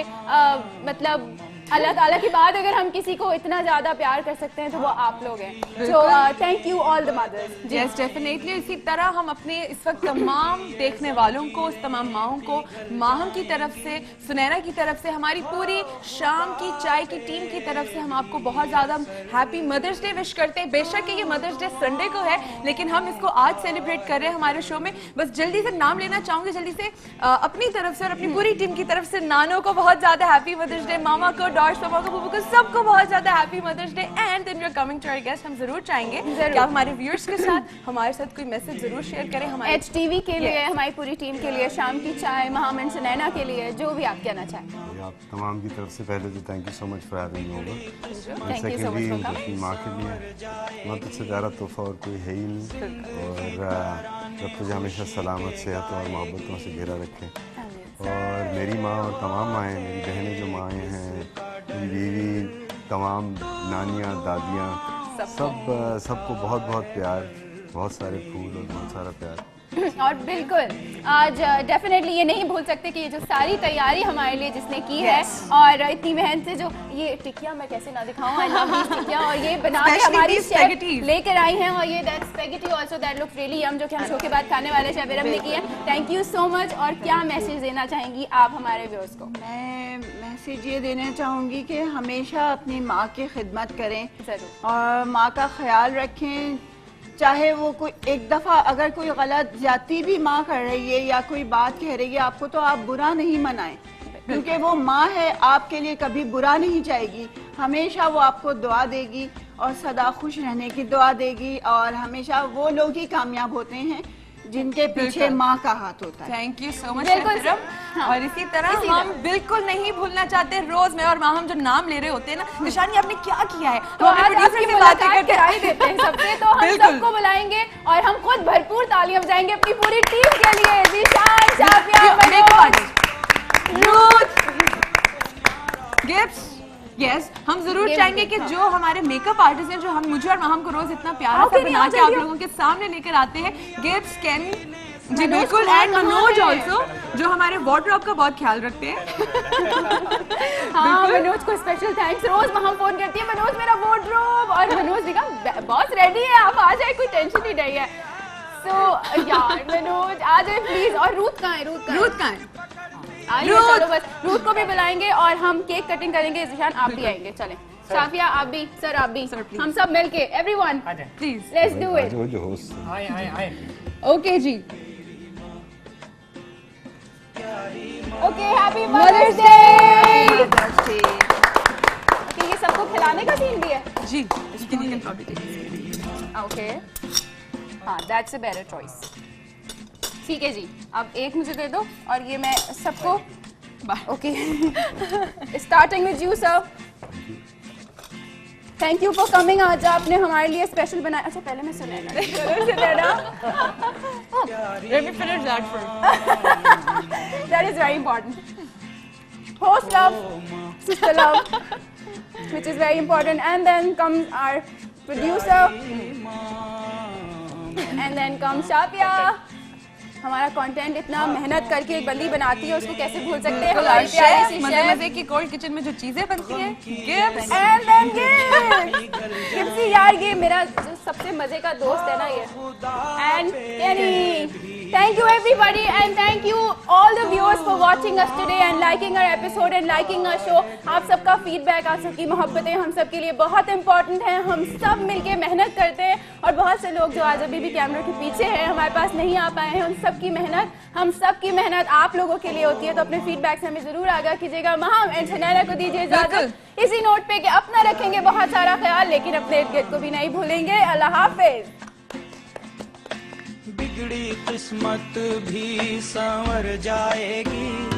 मतलब अल्लाह ताला की बात, अगर हम किसी को इतना ज्यादा प्यार कर सकते हैं तो वो आप लोग हैं। So thank you all the mothers. Yes definitely. इसी तरह हम अपने इस वक्त तमाम देखने वालों को, तमाम माओं को, माहम की तरफ से, सुनैना की तरफ से, हमारी पूरी शाम की चाय की टीम की तरफ से हम आपको बहुत ज्यादा हैप्पी मदर्स डे विश करते हैं। बेशक ये मदर्स डे संडे को है, लेकिन हम इसको आज सेलिब्रेट कर रहे हैं हमारे शो में। बस जल्दी से नाम लेना चाहूंगी, जल्दी से अपनी तरफ से और अपनी पूरी टीम की तरफ से नानो को बहुत ज्यादा हैप्पी मदर्स डे, मामा को, डॉट्स को, बुबू को, सबको बहुत ज्यादा happy mother's day. And then we are coming to our guest. हम जरूर चाहेंगे कि आप हमारे व्यूअर्स के साथ, हमारे साथ कोई मैसेज जरूर शेयर करें। हमारे HTV के लिए, हमारी पूरी टीम के लिए, शाम की चाय, महाम एंड सुनैना के लिए, जो भी आप कहना चाहें। आप तमाम की तरफ से पहले तो thank you so much for having me over. Secondly अपनी माँ के लिए माँ से प्यारा तोहफा और कोई है ही नहीं, और जब तुझे हमेशा सलामत, सेहत और मोहब्बतों से घिरा रखें। और मेरी माँ और तमाम माएँ, मेरी बहनें जो माएँ हैं, मेरी बीवी, तमाम नानियाँ, दादियाँ, सबको बहुत बहुत प्यार, बहुत सारे फूल और बहुत सारा प्यार। और बिल्कुल आज डेफिनेटली ये नहीं भूल सकते कि ये जो सारी तैयारी हमारे लिए जिसने की है और इतनी मेहनत से जो ये टिकिया मैं कैसे ना दिखाऊं, आई लव दिस टिकिया, और ये बना के हमारी शेफ लेकर आई हैं, और ये that spaghetti also that looks really yum, जो कि हम शो के बाद खाने वाले शेफ इरम ने की है। Thank you so much. और क्या मैसेज देना चाहेंगी आप हमारे व्यूअर्स को? मैं मैसेज ये देना चाहूँगी कि हमेशा अपनी माँ की खिदमत करें और माँ का ख्याल रखें, चाहे वो कोई एक दफ़ा अगर कोई गलत ज्यादती भी माँ कर रही है या कोई बात कह रही है आपको, तो आप बुरा नहीं मनाएं, क्योंकि वो माँ है, आपके लिए कभी बुरा नहीं चाहेगी, हमेशा वो आपको दुआ देगी और सदा खुश रहने की दुआ देगी। और हमेशा वो लोग ही कामयाब होते हैं जिनके पीछे माँ का हाथ होता है। Thank you so much. और इसी तरह हम बिल्कुल नहीं भूलना चाहते, रोज में और माहम जो नाम ले रहे होते हैं ना, निशानी आपने क्या किया है, तो आज आपकी मुलाकात कराई देते हैं सबसे, तो हम सबको बुलाएंगे और हम खुद भरपूर तालियां बजाएंगे अपनी पूरी टीम के लिए। गिफ्ट्स यस हम जरूर चाहेंगे कि जो हमारे मेकअप आर्टिस्ट हैं, जो हम मुझे और महम को रोज इतना प्यारा सा बना के आप लोगों के सामने लेकर आते हैं, गिफ्ट्स कैन जी बिल्कुल, एंड मनोज ऑल्सो जो हमारे वार्डरोब का बहुत ख्याल रखते हैं। हाँ मनोज को स्पेशल थैंक्स। रोज हम फोन करती है, मनोज मेरा वार्डरोब, और मनोज देखा बॉस रेडी है, आप आ जाए, कोई टेंशन ही नहीं है। सो यार मनोज आ जाए प्लीज। और रूथ कहाँ है? रूथ कहाँ है? आइए चलो बस, रूथ को भी बुलाएंगे और हम केक कटिंग करेंगे। ज़िशान आप भी आएंगे, चलें। शाफिया आप भी, सर आप भी, हम सब मिलके, everyone please let's do it. Okay जी, okay happy mother's day. Okay ये सबको खिलाने का सीन भी है जी। ओके हाँ दैट्स अ बेटर चॉइस। ठीक है जी, अब एक मुझे दे दो और ये मैं सबको। Okay starting with you sir, thank you for coming. आज आपने हमारे लिए स्पेशल बनाया। अच्छा पहले मैं Sunaina let me finish that first. That is very important. Host love, sister love, which is very important, and then comes our producer, and then comes Shafia. हमारा कंटेंट इतना मेहनत करके एक बंदी बनाती है, उसको कैसे भूल सकते हैं। हमारी प्यारी सी मजे मजे की कोल्ड किचन में जो चीजें बनती हैं, गिफ्ट्स एंड देन गिफ्ट्स यार, ये मेरा जो सबसे मजे का दोस्त है ना ये, and Kenny. Thank you everybody and thank you all the viewers for watching us today and liking our episode and liking our show. आप सबका फीडबैक, आप सबकी मोहब्बतें हम सब के लिए बहुत इंपॉर्टेंट हैं। हम सब मिलके मेहनत करते हैं और बहुत से लोग जो आज अभी भी कैमरा के पीछे हैं, हमारे पास नहीं आ पाए हैं, उन सब की मेहनत, हम सब की मेहनत आप लोगों के लिए होती है। तो अपने फीडबैक से हमें जरूर आगाह कीजिएगा। महम एंड सुनैना को दीजिए इजाजत इसी नोट पे कि अपना रखेंगे बहुत सारा ख्याल, लेकिन अपने इर्द गिर्द को भी नहीं भूलेंगे। अल्लाह हाफिज। बिगड़ी किस्मत भी संवर जाएगी।